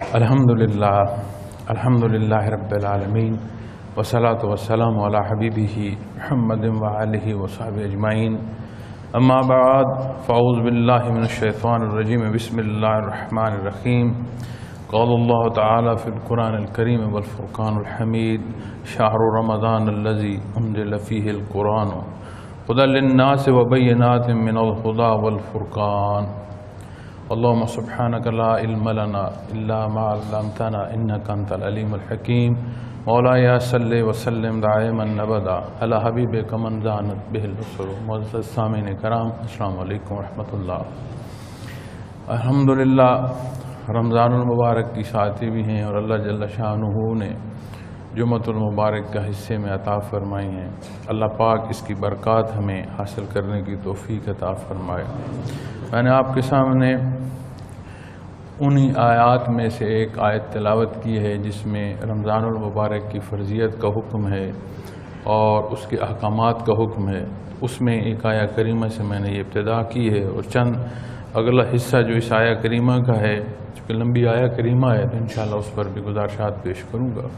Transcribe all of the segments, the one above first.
الحمدللہ رب العالمین والصلاة والسلام علی حبیبہ محمد وآلہ وصحبہ اجمعین اما بعد فاعوذ باللہ من الشیطان الرجیم بسم اللہ الرحمن الرحیم قال اللہ تعالی فی القرآن الکریم والفرقان الحمید شہر رمضان الذی انزل فیہ القرآن ہدی للناس وبینات من الہدی والفرقان اللهم سبحانك لا علم لنا إلا ما علمتنا إنك أنت العليم الحكيم مولاي صل وسلم دائما أبدا على حبيبك من زانت به البصر. معزز سامعین کرام، السلام علیکم ورحمۃ اللہ. الحمدللہ رمضان المبارک کی ساتھی بھی ہیں اور اللہ جل شانہ نے جمعۃ المبارک کا حصے میں عطا فرمائی ہیں. اللہ پاک اس کی برکات ہمیں حاصل کرنے کی توفیق عطا فرمائے. میں نے آپ کے سامنے انہی آیات میں سے ایک آیت تلاوت کی ہے جس میں رمضان المبارک کی فرضیت کا حکم ہے اور اس کے احکامات کا حکم ہے. اس میں ایک آیہ کریمہ سے میں نے یہ ابتدا کی ہے اور چند اگلا حصہ جو اس آیہ کریمہ کا ہے، چونکہ لمبی آیہ کریمہ ہے تو انشاءاللہ اس پر بھی گزارشات پیش کروں گا.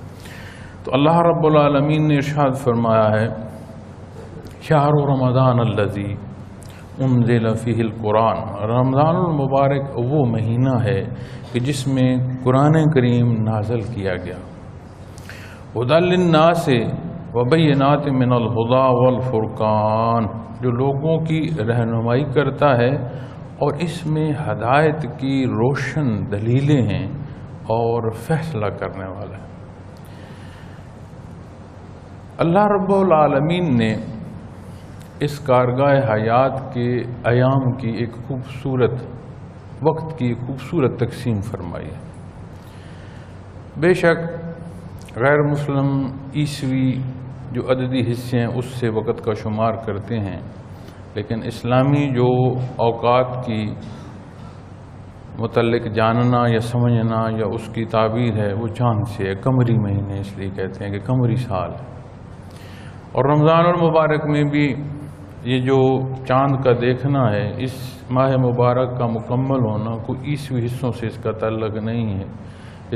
تو اللہ رب العالمین نے ارشاد فرمایا ہے شہر رمضان الذی انزل فیہ القرآن. رمضان المبارک وہ مہینہ ہے کہ جس میں قرآن کریم نازل کیا گیا. ہدی للناس وبینات من الہدی والفرقان، جو لوگوں کی رہنمائی کرتا ہے اور اس میں ہدایت کی روشن دلیلیں ہیں اور فیصلہ کرنے والا ہے. اللہ رب العالمین نے اس کارگاہ حیات کے ایام کی ایک خوبصورت وقت کی خوبصورت تقسیم فرمائی ہے. بے شک غیر مسلم عیسوی جو عددی حصے ہیں اس سے وقت کا شمار کرتے ہیں، لیکن اسلامی جو اوقات کی متعلق جاننا یا سمجھنا یا اس کی تعبیر ہے وہ چاند سے ہے. قمری مہینے اس لیے کہتے ہیں کہ قمری سال ہے. اور رمضان المبارک میں بھی یہ جو چاند کا دیکھنا ہے، اس ماہ مبارک کا مکمل ہونا کوئی عیسوی حصوں سے اس کا تعلق نہیں ہے،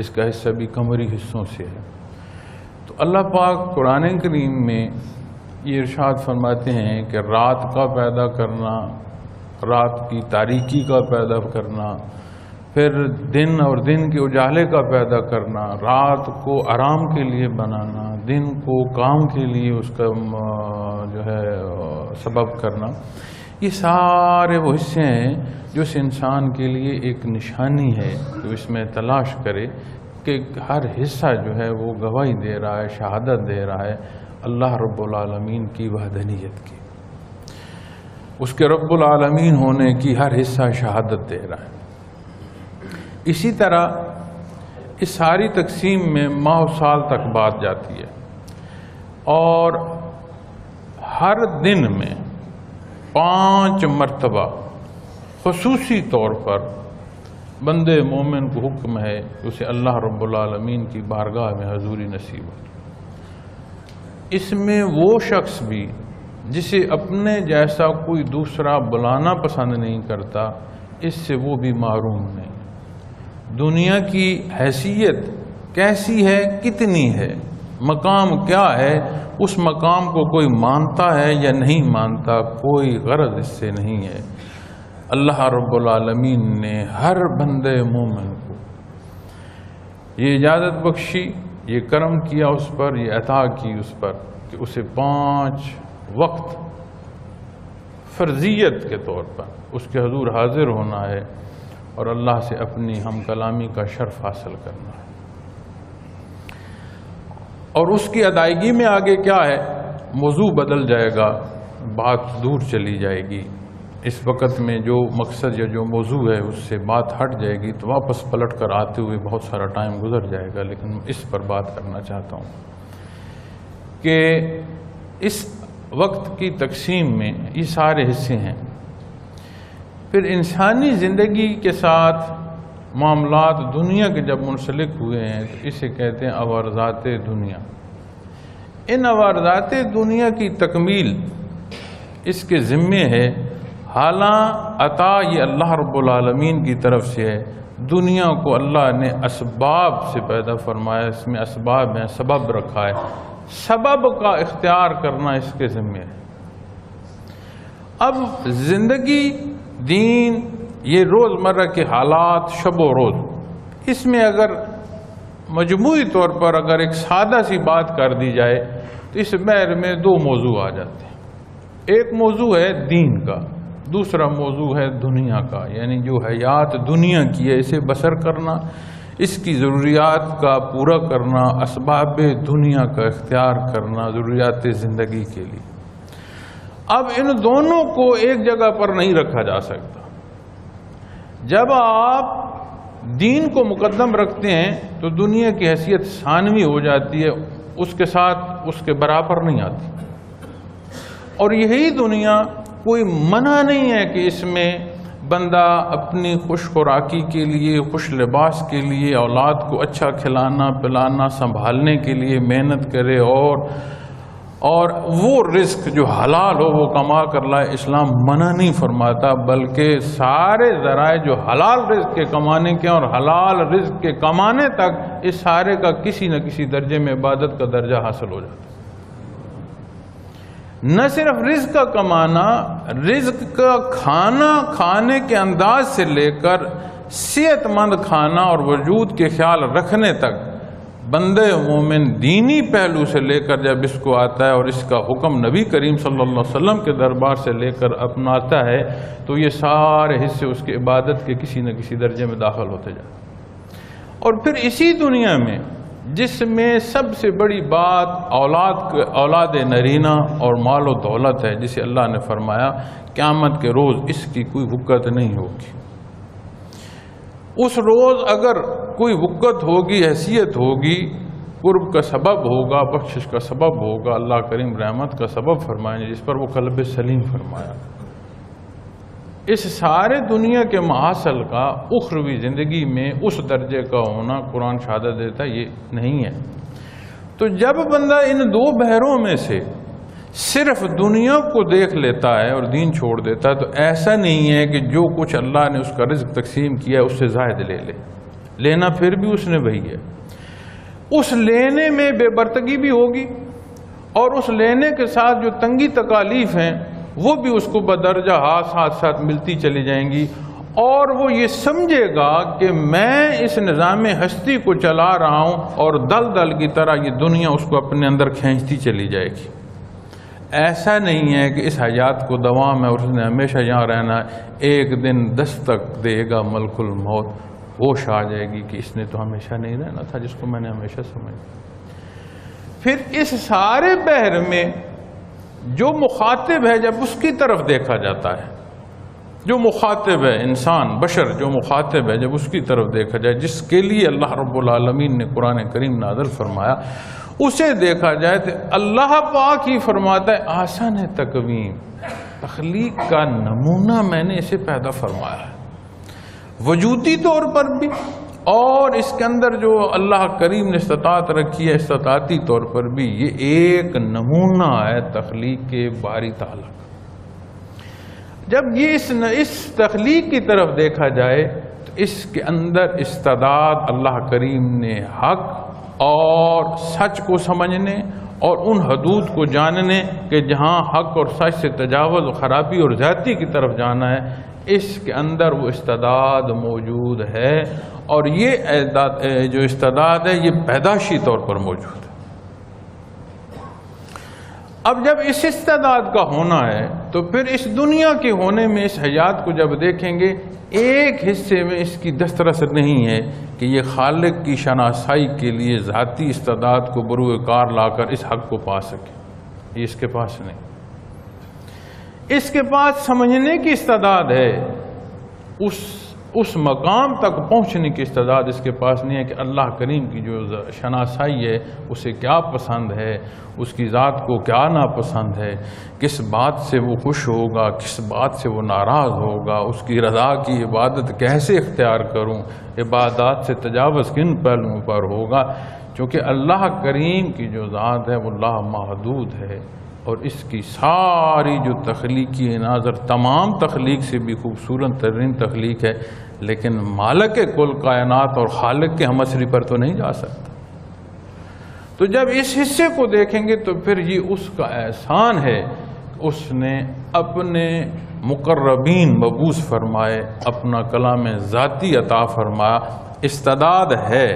اس کا حصہ بھی قمری حصوں سے ہے. تو اللہ پاک قرآن کریم میں یہ ارشاد فرماتے ہیں کہ رات کا پیدا کرنا، رات کی تاریکی کا پیدا کرنا، پھر دن اور دن کے اجالے کا پیدا کرنا، رات کو آرام کے لیے بنانا، دن کو کام کے لیے اس کا جو ہے سبب کرنا، یہ سارے وہ حصے ہیں جو اس انسان کے لیے ایک نشانی ہے جو اس میں تلاش کرے کہ ہر حصہ جو ہے وہ گواہی دے رہا ہے، شہادت دے رہا ہے اللہ رب العالمین کی وحدانیت کی، اس کے رب العالمین ہونے کی ہر حصہ شہادت دے رہا ہے. اسی طرح اس ساری تقسیم میں ماہ و سال تک بات جاتی ہے اور ہر دن میں 5 مرتبہ خصوصی طور پر بندے مومن کو حکم ہے کہ اسے اللہ رب العالمین کی بارگاہ میں حضوری نصیب ہو. اس میں وہ شخص بھی جسے اپنے جیسا کوئی دوسرا بلانا پسند نہیں کرتا، اس سے وہ بھی محروم نہیں. دنیا کی حیثیت کیسی ہے، کتنی ہے، مقام کیا ہے، اس مقام کو کوئی مانتا ہے یا نہیں مانتا، کوئی غرض اس سے نہیں ہے. اللہ رب العالمین نے ہر بندے مومن کو یہ اجازت بخشی، یہ کرم کیا اس پر، یہ عطا کی اس پر کہ اسے 5 وقت فرضیت کے طور پر اس کے حضور حاضر ہونا ہے اور اللہ سے اپنی ہم کلامی کا شرف حاصل کرنا ہے. اور اس کی ادائیگی میں آگے کیا ہے، موضوع بدل جائے گا، بات دور چلی جائے گی. اس وقت میں جو مقصد یا جو موضوع ہے اس سے بات ہٹ جائے گی تو واپس پلٹ کر آتے ہوئے بہت سارا ٹائم گزر جائے گا. لیکن اس پر بات کرنا چاہتا ہوں کہ اس وقت کی تقسیم میں یہ سارے حصے ہیں. پھر انسانی زندگی کے ساتھ معاملات دنیا کے جب منسلک ہوئے ہیں تو اسے کہتے ہیں عوارضات دنیا. ان عوارضات دنیا کی تکمیل اس کے ذمے ہے. حالاں عطا یہ اللہ رب العالمین کی طرف سے ہے دنیا کو اللہ نے اسباب سے پیدا فرمایا، اس میں اسباب ہیں، سبب رکھا ہے، سبب کا اختیار کرنا اس کے ذمہ ہے۔ اب زندگی، دین، یہ روزمرہ کے حالات، شب و روز، اس میں اگر مجموعی طور پر اگر ایک سادہ سی بات کر دی جائے تو اس بحر میں دو موضوع آ جاتے ہیں۔ ایک موضوع ہے دین کا، دوسرا موضوع ہے دنیا کا، یعنی جو حیات دنیا کی ہے اسے بسر کرنا، اس کی ضروریات کا پورا کرنا، اسباب دنیا کا اختیار کرنا ضروریات زندگی کے لیے۔ اب ان دونوں کو ایک جگہ پر نہیں رکھا جا سکتا۔ جب آپ دین کو مقدم رکھتے ہیں تو دنیا کی حیثیت ثانوی ہو جاتی ہے، اس کے ساتھ اس کے برابر نہیں آتی۔ اور یہی دنیا کوئی منع نہیں ہے کہ اس میں بندہ اپنی خوش خوراکی کے لیے، خوش لباس کے لیے، اولاد کو اچھا کھلانا پلانا سنبھالنے کے لیے محنت کرے اور وہ رزق جو حلال ہو وہ کما کر لائے۔ اسلام منع نہیں فرماتا، بلکہ سارے ذرائع جو حلال رزق کے کمانے کے اور حلال رزق کے کمانے تک، اس سارے کا کسی نہ کسی درجے میں عبادت کا درجہ حاصل ہو جاتا ہے۔ نہ صرف رزق کا کمانا، رزق کا کھانا، کھانے کے انداز سے لے کر صحت مند کھانا اور وجود کے خیال رکھنے تک، بندے مومن دینی پہلو سے لے کر جب اس کو آتا ہے اور اس کا حکم نبی کریم صلی اللہ علیہ وسلم کے دربار سے لے کر اپناتا ہے تو یہ سارے حصے اس کی عبادت کے کسی نہ کسی درجے میں داخل ہوتے جاتے ہیں۔ اور پھر اسی دنیا میں جس میں سب سے بڑی بات اولاد نرینہ اور مال و دولت ہے، جسے اللہ نے فرمایا قیامت کے روز اس کی کوئی وقت نہیں ہوگی۔ اس روز اگر کوئی وقت ہوگی، حیثیت ہوگی، قرب کا سبب ہوگا، بخشش کا سبب ہوگا، اللہ کریم رحمت کا سبب فرمائیں جس پر وہ قلب سلیم فرمایا۔ اس سارے دنیا کے محاصل کا اخروی زندگی میں اس درجے کا ہونا قرآن شہادت دیتا یہ نہیں ہے۔ تو جب بندہ ان دو بحروں میں سے صرف دنیا کو دیکھ لیتا ہے اور دین چھوڑ دیتا ہے تو ایسا نہیں ہے کہ جو کچھ اللہ نے اس کا رزق تقسیم کیا ہے اس سے زائد لے لے، لینا پھر بھی اس نے وہی ہے۔ اس لینے میں بے برتگی بھی ہوگی اور اس لینے کے ساتھ جو تنگی تکالیف ہیں وہ بھی اس کو بدرجہ ساتھ ملتی چلی جائیں گی، اور وہ یہ سمجھے گا کہ میں اس نظام ہستی کو چلا رہا ہوں اور دل کی طرح یہ دنیا اس کو اپنے اندر کھینچتی چلی جائے گی۔ ایسا نہیں ہے کہ اس حیات کو دوام ہے اور اس نے ہمیشہ یہاں رہنا ہے، ایک دن دستک دے گا ملک الموت، ہوش آ جائے گی کہ اس نے تو ہمیشہ نہیں رہنا تھا جس کو میں نے ہمیشہ سمجھا۔ پھر اس سارے بحر میں جو مخاطب ہے جب اس کی طرف دیکھا جاتا ہے، جو مخاطب ہے انسان بشر، جو مخاطب ہے جب اس کی طرف دیکھا جائے، جس کے لیے اللہ رب العالمین نے قرآن کریم نازل فرمایا، اسے دیکھا جائے تو اللہ پاک ہی فرماتا ہے آسان تقویم، تخلیق کا نمونہ میں نے اسے پیدا فرمایا ہے، وجودی طور پر بھی اور اس کے اندر جو اللہ کریم نے استطاعت رکھی ہے استطاعتی طور پر بھی، یہ ایک نمونہ ہے تخلیق کے باری تعالیٰ کا۔ جب یہ اس تخلیق کی طرف دیکھا جائے تو اس کے اندر استعداد اللہ کریم نے حق اور سچ کو سمجھنے اور ان حدود کو جاننے کہ جہاں حق اور سچ سے تجاوز و خرابی اور زیادتی کی طرف جانا ہے، اس کے اندر وہ استعداد موجود ہے، اور یہ جو استعداد ہے یہ پیدائشی طور پر موجود ہے۔ اب جب اس استعداد کا ہونا ہے تو پھر اس دنیا کے ہونے میں اس حیات کو جب دیکھیں گے، ایک حصے میں اس کی دسترس نہیں ہے کہ یہ خالق کی شناسائی کے لیے ذاتی استعداد کو بروئے کار لا کر اس حق کو پا سکے، یہ اس کے پاس نہیں۔ اس کے پاس سمجھنے کی استعداد ہے، اس مقام تک پہنچنے کی استعداد اس کے پاس نہیں ہے کہ اللہ کریم کی جو شناسائی ہے اسے کیا پسند ہے، اس کی ذات کو کیا ناپسند ہے، کس بات سے وہ خوش ہوگا، کس بات سے وہ ناراض ہوگا، اس کی رضا کی عبادت کیسے اختیار کروں، عبادات سے تجاوز کن پہلوؤں پر ہوگا، چونکہ اللہ کریم کی جو ذات ہے وہ لا محدود ہے، اور اس کی ساری جو تخلیقی عناصر تمام تخلیق سے بھی خوبصورت ترین تخلیق ہے، لیکن مالک کل کائنات اور خالق کے ہم عصری پر تو نہیں جا سکتا۔ تو جب اس حصے کو دیکھیں گے تو پھر یہ اس کا احسان ہے، اس نے اپنے مقربین مبعوث فرمائے، اپنا کلام ذاتی عطا فرمایا۔ استعداد ہے،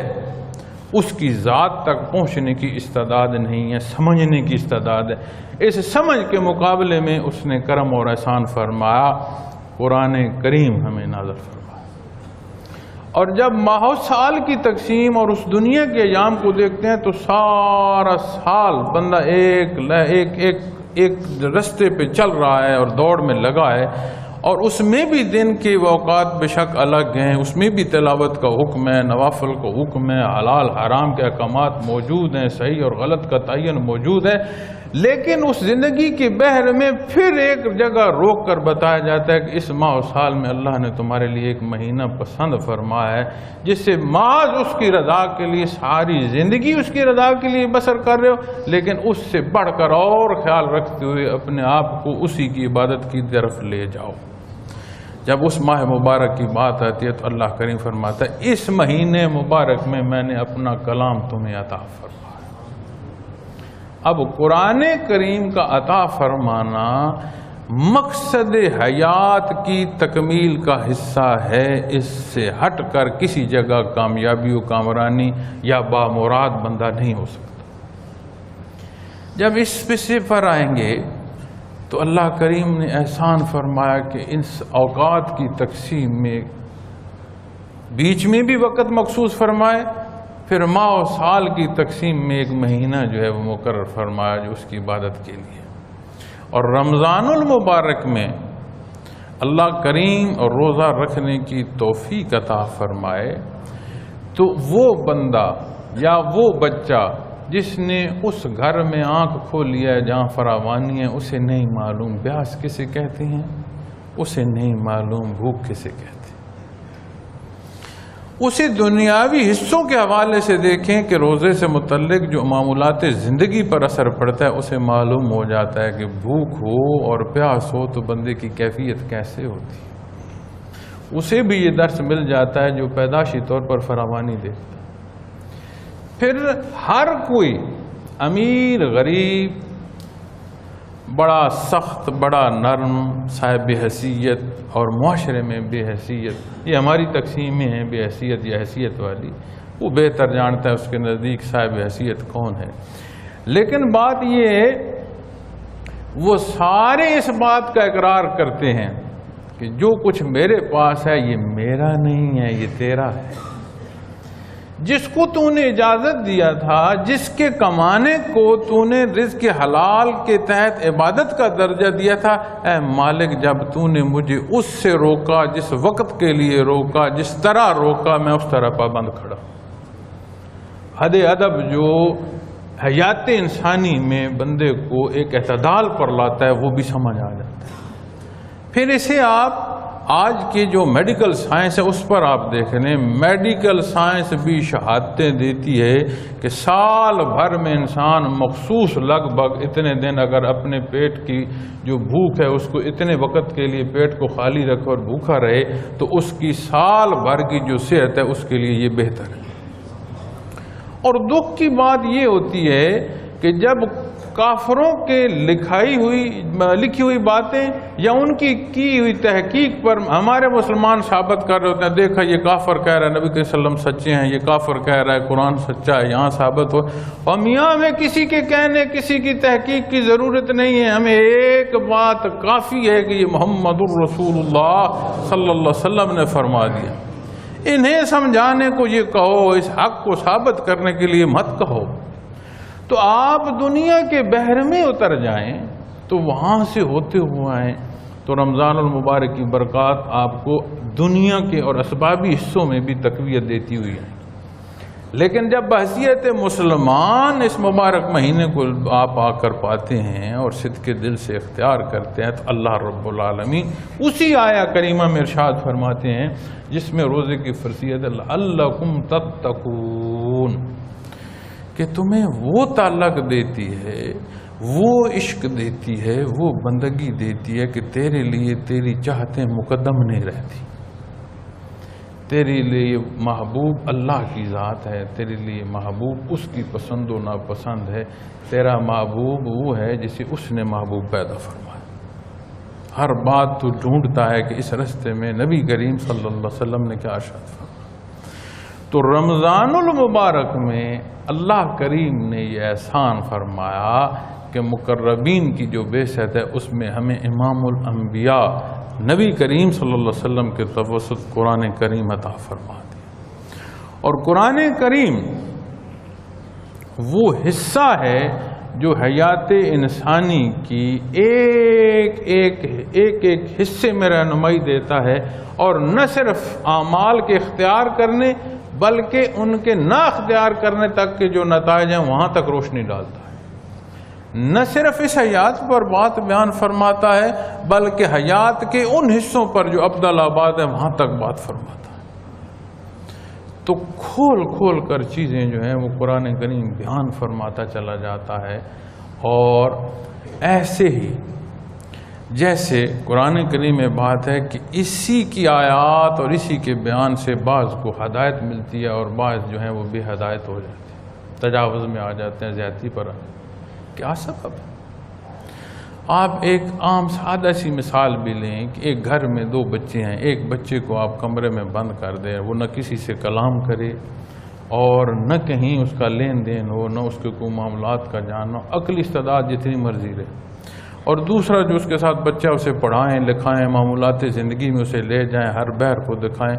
اس کی ذات تک پہنچنے کی استعداد نہیں ہے، سمجھنے کی استعداد ہے۔ اس سمجھ کے مقابلے میں اس نے کرم اور احسان فرمایا، قرآن کریم ہمیں نازل فرمایا۔ اور جب ماہ و سال کی تقسیم اور اس دنیا کے ایام کو دیکھتے ہیں تو سارا سال بندہ ایک رستے پہ چل رہا ہے اور دوڑ میں لگا ہے، اور اس میں بھی دن کے اوقات بے شک الگ ہیں، اس میں بھی تلاوت کا حکم ہے، نوافل کا حکم ہے، حلال حرام کے احکامات موجود ہیں، صحیح اور غلط کا تعین موجود ہے، لیکن اس زندگی کے بحر میں پھر ایک جگہ روک کر بتایا جاتا ہے کہ اس ماہ و سال میں اللہ نے تمہارے لیے ایک مہینہ پسند فرمایا ہے، جس سے محض اس کی رضا کے لیے ساری زندگی اس کی رضا کے لیے بسر کر رہے ہو، لیکن اس سے بڑھ کر اور خیال رکھتے ہوئے اپنے آپ کو اسی کی عبادت کی طرف لے جاؤ۔ جب اس ماہ مبارک کی بات آتی ہے تو اللہ کریم فرماتا ہے اس مہینے مبارک میں نے اپنا کلام تمہیں عطا فرمایا۔ اب قرآن کریم کا عطا فرمانا مقصد حیات کی تکمیل کا حصہ ہے، اس سے ہٹ کر کسی جگہ کامیابی و کامرانی یا بامراد بندہ نہیں ہو سکتا۔ جب اس حصے پر آئیں گے تو اللہ کریم نے احسان فرمایا کہ اس اوقات کی تقسیم میں بیچ میں بھی وقت مخصوص فرمائے، پھر ماہ و سال کی تقسیم میں ایک مہینہ جو ہے وہ مقرر فرمایا جو اس کی عبادت کے لیے، اور رمضان المبارک میں اللہ کریم اور روزہ رکھنے کی توفیق عطا فرمائے، تو وہ بندہ یا وہ بچہ جس نے اس گھر میں آنکھ کھول لیا ہے جہاں فراوانی ہے، اسے نہیں معلوم پیاس کسے کہتے ہیں، اسے نہیں معلوم بھوک کسے کہتے ہیں۔ اسے دنیاوی حصوں کے حوالے سے دیکھیں کہ روزے سے متعلق جو معمولات زندگی پر اثر پڑتا ہے اسے معلوم ہو جاتا ہے کہ بھوک ہو اور پیاس ہو تو بندے کی کیفیت کیسے ہوتی ہے۔ اسے بھی یہ درس مل جاتا ہے جو پیدائشی طور پر فراوانی دیکھتا ہے۔ پھر ہر کوئی امیر غریب، بڑا سخت بڑا نرم، صاحب حیثیت اور معاشرے میں بے حیثیت، یہ ہماری تقسیمیں ہیں بے حیثیت یا حیثیت والی، وہ بہتر جانتا ہے اس کے نزدیک صاحب حیثیت کون ہے۔ لیکن بات یہ ہے وہ سارے اس بات کا اقرار کرتے ہیں کہ جو کچھ میرے پاس ہے یہ میرا نہیں ہے، یہ تیرا ہے۔ جس کو تو نے اجازت دیا تھا، جس کے کمانے کو تو نے رزق حلال کے تحت عبادت کا درجہ دیا تھا، اے مالک جب تو نے مجھے اس سے روکا جس وقت کے لیے روکا، جس طرح روکا، میں اس طرح پابند کھڑا۔ حد ادب جو حیات انسانی میں بندے کو ایک اعتدال پر لاتا ہے وہ بھی سمجھ آ جاتا ہے۔ پھر اسے آپ آج کی جو میڈیکل سائنس ہے اس پر آپ دیکھ لیں، میڈیکل سائنس بھی شہادتیں دیتی ہے کہ سال بھر میں انسان مخصوص لگ بھگ اتنے دن اگر اپنے پیٹ کی جو بھوک ہے اس کو اتنے وقت کے لیے پیٹ کو خالی رکھے اور بھوکا رہے تو اس کی سال بھر کی جو صحت ہے اس کے لیے یہ بہتر ہے۔ اور دکھ کی بات یہ ہوتی ہے کہ جب کافروں کے لکھی ہوئی باتیں یا ان کی ہوئی تحقیق پر ہمارے مسلمان ثابت کر رہے ہوتے ہیں، دیکھا یہ کافر کہہ رہا ہے نبی صلی اللہ علیہ وسلم سچے ہیں، یہ کافر کہہ رہا ہے قرآن سچا ہے، یہاں ثابت ہو، اور میاں ہمیں کسی کے کہنے کسی کی تحقیق کی ضرورت نہیں ہے، ہمیں ایک بات کافی ہے کہ یہ محمد الرسول اللہ صلی اللہ علیہ وسلم نے فرما دیا۔ انہیں سمجھانے کو یہ کہو، اس حق کو ثابت کرنے کے لیے مت کہو۔ تو آپ دنیا کے بحر میں اتر جائیں تو وہاں سے ہوتے ہوئے آئیں تو رمضان المبارک کی برکات آپ کو دنیا کے اور اسبابی حصوں میں بھی تقویت دیتی ہوئی ہے۔ لیکن جب بحیثیت مسلمان اس مبارک مہینے کو آپ آ کر پاتے ہیں اور صدق کے دل سے اختیار کرتے ہیں تو اللہ رب العالمین اسی آیہ کریمہ میں ارشاد فرماتے ہیں جس میں روزے کی فرضیت لعلکم تتقون، کہ تمہیں وہ تعلق دیتی ہے، وہ عشق دیتی ہے، وہ بندگی دیتی ہے کہ تیرے لیے تیری چاہتیں مقدم نہیں رہتی۔ تیرے لیے محبوب اللہ کی ذات ہے، تیرے لیے محبوب اس کی پسند و ناپسند ہے، تیرا محبوب وہ ہے جسے اس نے محبوب پیدا فرمایا۔ ہر بات تو ڈھونڈتا ہے کہ اس رستے میں نبی کریم صلی اللہ علیہ وسلم نے کیا ارشاد فرمایا۔ تو رمضان المبارک میں اللہ کریم نے یہ احسان فرمایا کہ مقربین کی جو بعثت ہے اس میں ہمیں امام الانبیاء نبی کریم صلی اللہ علیہ وسلم کے توسط قرآن کریم عطا فرما دی۔ اور قرآن کریم وہ حصہ ہے جو حیات انسانی کی ایک ایک حصے میں رہنمائی دیتا ہے، اور نہ صرف اعمال کے اختیار کرنے بلکہ ان کے نہ اختیار کرنے تک کے جو نتائج ہیں وہاں تک روشنی ڈالتا ہے۔ نہ صرف اس حیات پر بات بیان فرماتا ہے بلکہ حیات کے ان حصوں پر جو ابدل آباد ہے وہاں تک بات فرماتا ہے۔ تو کھول کھول کر چیزیں جو ہیں وہ قرآن کریم بیان فرماتا چلا جاتا ہے، اور ایسے ہی جیسے قرآن کریم میں بات ہے کہ اسی کی آیات اور اسی کے بیان سے بعض کو ہدایت ملتی ہے اور بعض جو ہیں وہ بے ہدایت ہو جاتے ہیں، تجاوز میں آ جاتے ہیں، زیادتی پر کیا سبب ہے؟ آپ ایک عام سادہ سی مثال بھی لیں کہ ایک گھر میں دو بچے ہیں، ایک بچے کو آپ کمرے میں بند کر دیں، وہ نہ کسی سے کلام کرے اور نہ کہیں اس کا لین دین ہو، نہ اس کے کوئی معاملات کا جاننا، عقلی استعداد جتنی مرضی رہے، اور دوسرا جو اس کے ساتھ بچہ اسے پڑھائیں لکھائیں، معمولات زندگی میں اسے لے جائیں، ہر بہر کو دکھائیں۔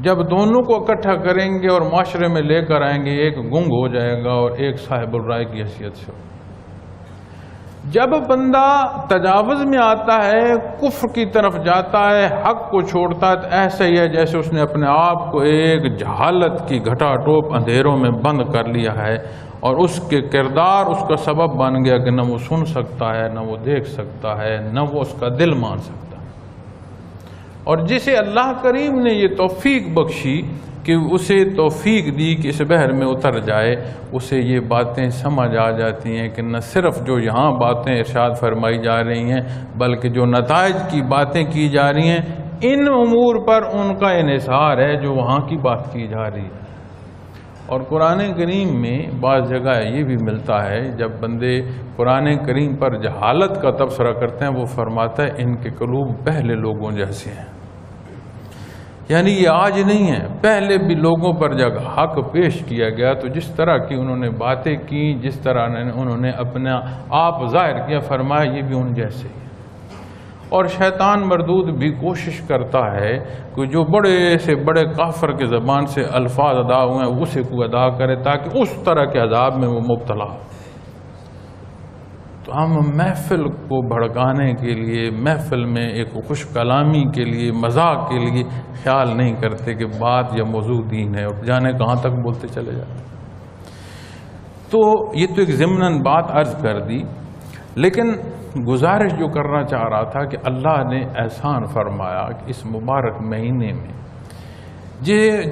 جب دونوں کو اکٹھا کریں گے اور معاشرے میں لے کر آئیں گے، ایک گنگ ہو جائے گا اور ایک صاحب الرائے کی حیثیت سے۔ جب بندہ تجاوز میں آتا ہے، کفر کی طرف جاتا ہے، حق کو چھوڑتا ہے، تو ایسا ہی ہے جیسے اس نے اپنے آپ کو ایک جہالت کی گھٹا ٹوپ اندھیروں میں بند کر لیا ہے، اور اس کے کردار اس کا سبب بن گیا کہ نہ وہ سن سکتا ہے، نہ وہ دیکھ سکتا ہے، نہ وہ اس کا دل مان سکتا ہے۔ اور جسے اللہ کریم نے یہ توفیق بخشی کہ اسے توفیق دی کہ اس بحر میں اتر جائے، اسے یہ باتیں سمجھ آ جاتی ہیں کہ نہ صرف جو یہاں باتیں ارشاد فرمائی جا رہی ہیں بلکہ جو نتائج کی باتیں کی جا رہی ہیں ان امور پر ان کا انحصار ہے جو وہاں کی بات کی جا رہی ہے۔ اور قرآن کریم میں بعض جگہ یہ بھی ملتا ہے، جب بندے قرآن کریم پر جہالت کا تبصرہ کرتے ہیں وہ فرماتا ہے ان کے قلوب پہلے لوگوں جیسے ہیں، یعنی یہ آج نہیں ہے، پہلے بھی لوگوں پر جب حق پیش کیا گیا تو جس طرح کی انہوں نے باتیں کی، جس طرح انہوں نے اپنا آپ ظاہر کیا، فرمایا یہ بھی ان جیسے ہی۔ اور شیطان مردود بھی کوشش کرتا ہے کہ جو بڑے سے بڑے کافر کے زبان سے الفاظ ادا ہوئے ہیں اسے کوئی ادا کرے تاکہ اس طرح کے عذاب میں وہ مبتلا ہو۔ تو ہم محفل کو بھڑکانے کے لیے، محفل میں ایک خوش کلامی کے لیے، مذاق کے لیے خیال نہیں کرتے کہ بات یا موضوع دین ہے، اور جانے کہاں تک بولتے چلے جاتے۔ تو یہ تو ایک ضمناً بات عرض کر دی، لیکن گزارش جو کرنا چاہ رہا تھا کہ اللہ نے احسان فرمایا کہ اس مبارک مہینے میں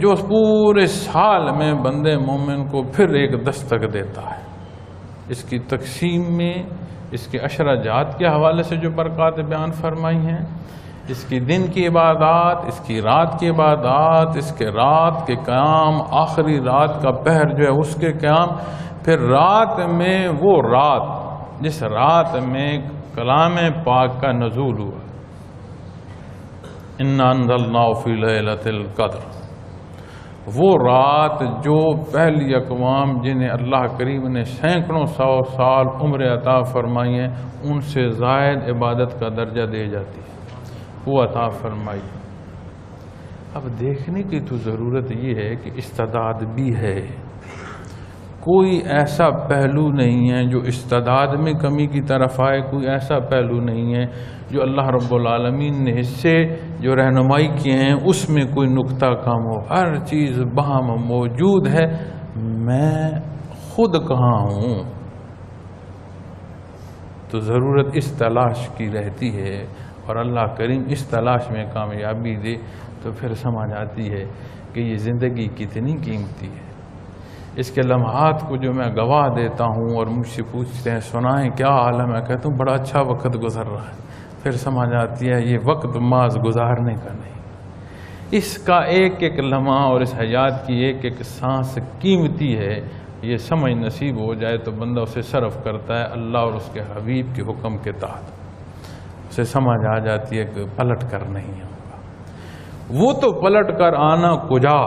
جو پورے سال میں بندے مومن کو پھر ایک دستک دیتا ہے، اس کی تقسیم میں اس کے عشرہ جات کے حوالے سے جو برکات بیان فرمائی ہیں، اس کی دن کی عبادات، اس کی رات کی عبادات، اس کے رات کے قیام، آخری رات کا پہر جو ہے اس کے قیام، پھر رات میں وہ رات جس رات میں کلام پاک کا نزول ہوا، اِنَّا أَنزَلْنَاهُ فِي لَيْلَةِ الْقَدْرِ، وہ رات جو پہلی اقوام جنہیں اللہ کریم نے سینکڑوں سو سال عمر عطا فرمائی ہیں ان سے زائد عبادت کا درجہ دے جاتی ہے، وہ عطا فرمائی۔ اب دیکھنے کی تو ضرورت یہ ہے کہ استعداد بھی ہے، کوئی ایسا پہلو نہیں ہے جو استعداد میں کمی کی طرف آئے، کوئی ایسا پہلو نہیں ہے جو اللہ رب العالمین نے حصے جو رہنمائی کیے ہیں اس میں کوئی نقطہ کم ہو، ہر چیز بہم موجود ہے، میں خود کہاں ہوں؟ تو ضرورت اس تلاش کی رہتی ہے، اور اللہ کریم اس تلاش میں کامیابی دے تو پھر سمجھ آتی ہے کہ یہ زندگی کتنی قیمتی ہے۔ اس کے لمحات کو جو میں گواہ دیتا ہوں اور مجھ سے پوچھتے ہیں سنائیں کیا حال ہے، میں کہتا ہوں بڑا اچھا وقت گزر رہا ہے، پھر سمجھ آتی ہے یہ وقت محض گزارنے کا نہیں، اس کا ایک ایک لمحہ اور اس حیات کی ایک ایک سانس قیمتی ہے، یہ سمجھ نصیب ہو جائے تو بندہ اسے صرف کرتا ہے اللہ اور اس کے حبیب کے حکم کے تحت، اسے سمجھ آ جاتی ہے کہ پلٹ کر نہیں ہوگا۔ وہ تو پلٹ کر آنا کجا،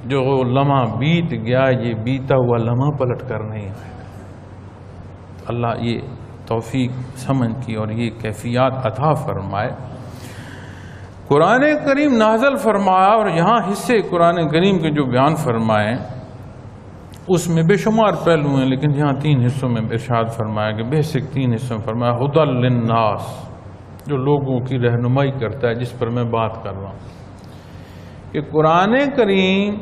جو لمحہ بیت گیا یہ بیتا ہوا لمحہ پلٹ کر نہیں آئے گا۔ اللہ یہ توفیق سمجھ کی اور یہ کیفیات عطا فرمائے۔ قرآن کریم نازل فرمایا اور یہاں حصے قرآن کریم کے جو بیان فرمائے اس میں بے شمار پہلو ہیں، لیکن یہاں 3 حصوں میں ارشاد فرمایا کہ بیسک 3 حصوں میں فرمایا ہدی للناس، جو لوگوں کی رہنمائی کرتا ہے، جس پر میں بات کر رہا ہوں کہ قرآن کریم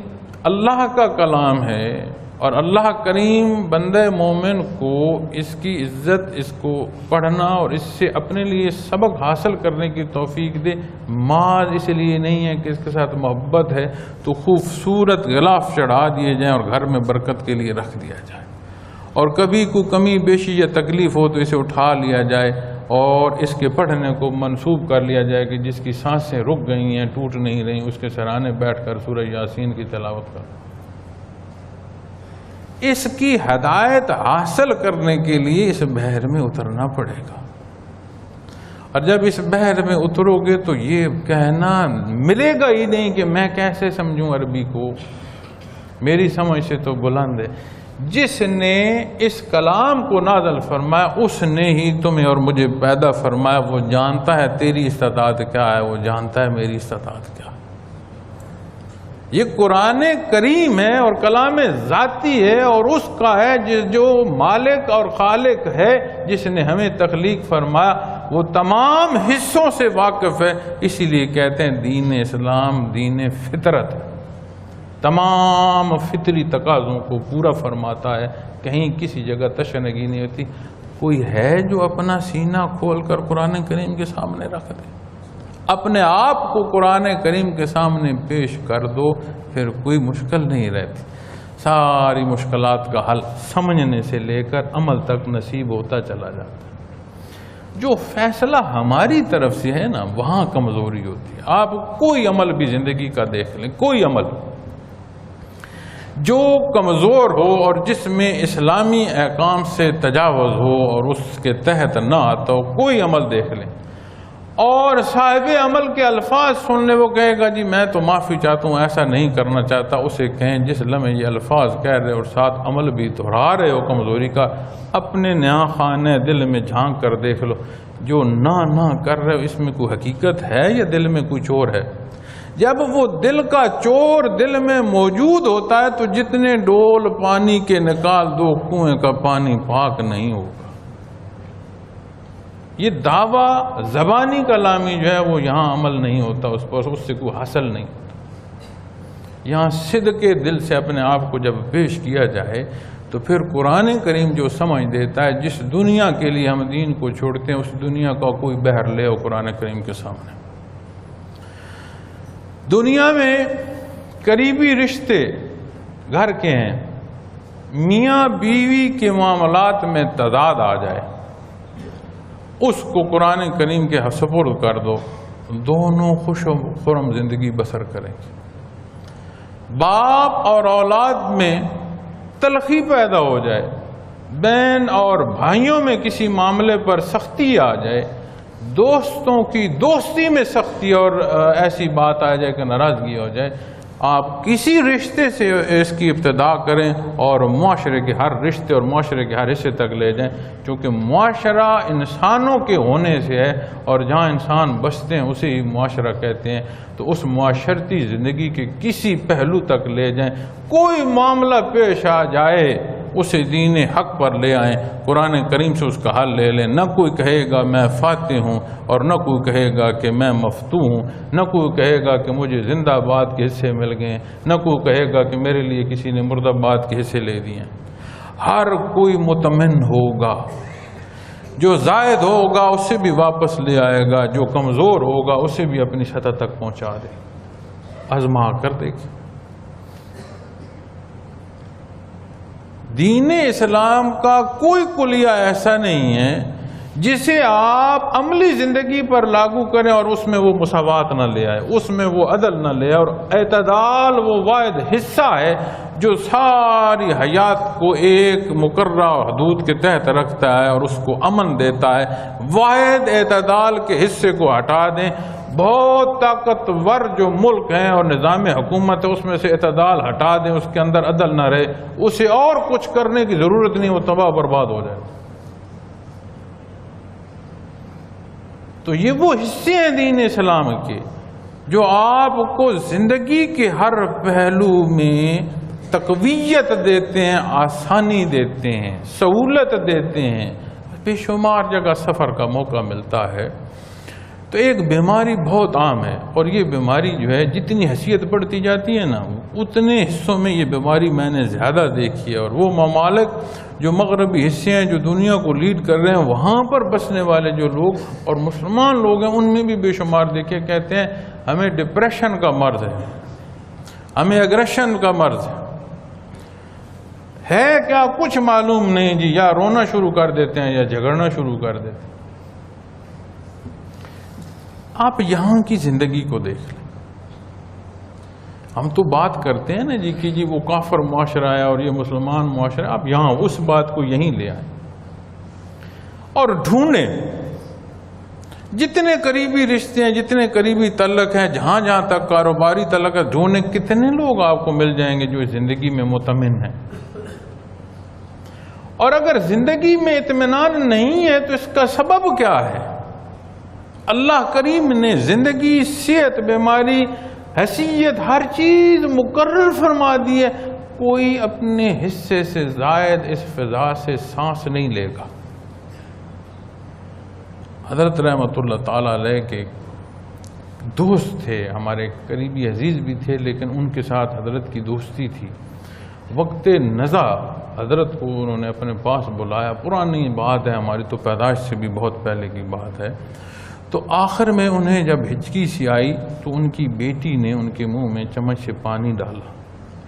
اللہ کا کلام ہے اور اللہ کریم بندہ مومن کو اس کی عزت، اس کو پڑھنا اور اس سے اپنے لیے سبق حاصل کرنے کی توفیق دے، محض اس لیے نہیں ہے کہ اس کے ساتھ محبت ہے تو خوبصورت غلاف چڑھا دیے جائیں اور گھر میں برکت کے لیے رکھ دیا جائے، اور کبھی کو کمی بیشی یا تکلیف ہو تو اسے اٹھا لیا جائے اور اس کے پڑھنے کو منسوب کر لیا جائے کہ جس کی سانسیں رک گئی ہیں، ٹوٹ نہیں رہی، اس کے سرانے بیٹھ کر سورہ یاسین کی تلاوت کر۔ اس کی ہدایت حاصل کرنے کے لیے اس بحر میں اترنا پڑے گا، اور جب اس بحر میں اترو گے تو یہ کہنا ملے گا ہی نہیں کہ میں کیسے سمجھوں عربی کو، میری سمجھ سے تو بلند ہے۔ جس نے اس کلام کو نازل فرمایا اس نے ہی تمہیں اور مجھے پیدا فرمایا، وہ جانتا ہے تیری استطاعت کیا ہے، وہ جانتا ہے میری استطاعت کیا ہے۔ یہ قرآن کریم ہے اور کلام ذاتی ہے اور اس کا ہے جو مالک اور خالق ہے، جس نے ہمیں تخلیق فرمایا، وہ تمام حصوں سے واقف ہے۔ اسی لیے کہتے ہیں دین اسلام دین فطرت ہے، تمام فطری تقاضوں کو پورا فرماتا ہے، کہیں کسی جگہ تشنگی نہیں ہوتی۔ کوئی ہے جو اپنا سینہ کھول کر قرآن کریم کے سامنے رکھ دے، اپنے آپ کو قرآن کریم کے سامنے پیش کر دو، پھر کوئی مشکل نہیں رہتی، ساری مشکلات کا حل سمجھنے سے لے کر عمل تک نصیب ہوتا چلا جاتا ہے۔ جو فیصلہ ہماری طرف سے ہے نا وہاں کمزوری ہوتی ہے۔ آپ کوئی عمل بھی زندگی کا دیکھ لیں، کوئی عمل جو کمزور ہو اور جس میں اسلامی احکام سے تجاوز ہو اور اس کے تحت نہ آتا ہو، کوئی عمل دیکھ لیں اور صاحب عمل کے الفاظ سن لے، وہ کہے گا جی میں تو معافی چاہتا ہوں، ایسا نہیں کرنا چاہتا۔ اسے کہیں جس لمحے یہ الفاظ کہہ رہے اور ساتھ عمل بھی دہرا رہے ہو کمزوری کا، اپنے نیا خانے دل میں جھانک کر دیکھ لو، جو نہ کر رہے ہو اس میں کوئی حقیقت ہے یا دل میں کوئی چور ہے؟ جب وہ دل کا چور دل میں موجود ہوتا ہے تو جتنے ڈول پانی کے نکال دو کنویں کا پانی پاک نہیں ہوگا۔ یہ دعویٰ زبانی کلامی جو ہے وہ یہاں عمل نہیں ہوتا، اس پر اس سے کوئی حاصل نہیں ہوتا۔ یہاں صدق کے دل سے اپنے آپ کو جب پیش کیا جائے تو پھر قرآن کریم جو سمجھ دیتا ہے، جس دنیا کے لیے ہم دین کو چھوڑتے ہیں اس دنیا کا کوئی بحر لے ہو قرآن کریم کے سامنے۔ دنیا میں قریبی رشتے گھر کے ہیں، میاں بیوی کے معاملات میں تضاد آ جائے، اس کو قرآن کریم کے سپرد کر دو، دونوں خوش و خرم زندگی بسر کریں گے۔ باپ اور اولاد میں تلخی پیدا ہو جائے، بہن اور بھائیوں میں کسی معاملے پر سختی آ جائے، دوستوں کی دوستی میں سختی اور ایسی بات آ جائے کہ ناراضگی ہو جائے، آپ کسی رشتے سے اس کی ابتدا کریں اور معاشرے کے ہر رشتے اور معاشرے کے ہر حصے تک لے جائیں، کیونکہ معاشرہ انسانوں کے ہونے سے ہے اور جہاں انسان بستے ہیں اسے ہی معاشرہ کہتے ہیں۔ تو اس معاشرتی زندگی کے کسی پہلو تک لے جائیں، کوئی معاملہ پیش آ جائے اسے دین حق پر لے آئیں، قرآن کریم سے اس کا حل لے لیں۔ نہ کوئی کہے گا میں فاتح ہوں اور نہ کوئی کہے گا کہ میں مفتو ہوں، نہ کوئی کہے گا کہ مجھے زندہ آباد کے حصے مل گئے، نہ کوئی کہے گا کہ میرے لیے کسی نے مرد آباد کے حصے لے دیے۔ ہر کوئی مطمئن ہوگا، جو زائد ہوگا اسے بھی واپس لے آئے گا، جو کمزور ہوگا اسے بھی اپنی سطح تک پہنچا دے۔ آزما کر دیکھیں، دین اسلام کا کوئی کلیہ ایسا نہیں ہے جسے آپ عملی زندگی پر لاگو کریں اور اس میں وہ مساوات نہ لے آئے، اس میں وہ عدل نہ لے آئے. اور اعتدال وہ واحد حصہ ہے جو ساری حیات کو ایک مقررہ حدود کے تحت رکھتا ہے اور اس کو امن دیتا ہے. واحد اعتدال کے حصے کو ہٹا دیں. بہت طاقتور جو ملک ہیں اور نظام حکومت ہے اس میں سے اعتدال ہٹا دیں، اس کے اندر عدل نہ رہے، اسے اور کچھ کرنے کی ضرورت نہیں، وہ تباہ برباد ہو جائے. تو یہ وہ حصے ہیں دین اسلام کے جو آپ کو زندگی کے ہر پہلو میں تقویت دیتے ہیں، آسانی دیتے ہیں، سہولت دیتے ہیں. بے شمار جگہ سفر کا موقع ملتا ہے. تو ایک بیماری بہت عام ہے، اور یہ بیماری جو ہے جتنی حیثیت بڑھتی جاتی ہے نا، اتنے حصوں میں یہ بیماری میں نے زیادہ دیکھی ہے. اور وہ ممالک جو مغربی حصے ہیں جو دنیا کو لیڈ کر رہے ہیں، وہاں پر بسنے والے جو لوگ اور مسلمان لوگ ہیں ان میں بھی بے شمار دیکھے کہتے ہیں ہمیں ڈپریشن کا مرض ہے، ہمیں اگریشن کا مرض ہے کیا کچھ معلوم نہیں جی. یا رونا شروع کر دیتے ہیں یا جھگڑنا شروع کر دیتے ہیں. آپ یہاں کی زندگی کو دیکھ لیں. ہم تو بات کرتے ہیں نا جی کہ جی وہ کافر معاشرہ ہے اور یہ مسلمان معاشرہ ہے. آپ یہاں اس بات کو یہیں لے آئیں اور ڈھونڈیں. جتنے قریبی رشتے ہیں، جتنے قریبی تعلق ہیں، جہاں جہاں تک کاروباری تعلق ہے، ڈھونڈیں کتنے لوگ آپ کو مل جائیں گے جو زندگی میں مطمئن ہیں. اور اگر زندگی میں اطمینان نہیں ہے تو اس کا سبب کیا ہے؟ اللہ کریم نے زندگی، صحت، بیماری، حیثیت، ہر چیز مقرر فرما دی ہے. کوئی اپنے حصے سے زائد اس فضا سے سانس نہیں لے گا. حضرت رحمت اللہ تعالیٰ علیہ کے دوست تھے، ہمارے قریبی عزیز بھی تھے، لیکن ان کے ساتھ حضرت کی دوستی تھی. وقت نزا حضرت کو انہوں نے اپنے پاس بلایا. پرانی بات ہے، ہماری تو پیدائش سے بھی بہت پہلے کی بات ہے. تو آخر میں انہیں جب ہچکی سی آئی تو ان کی بیٹی نے ان کے منہ میں چمچ سے پانی ڈالا.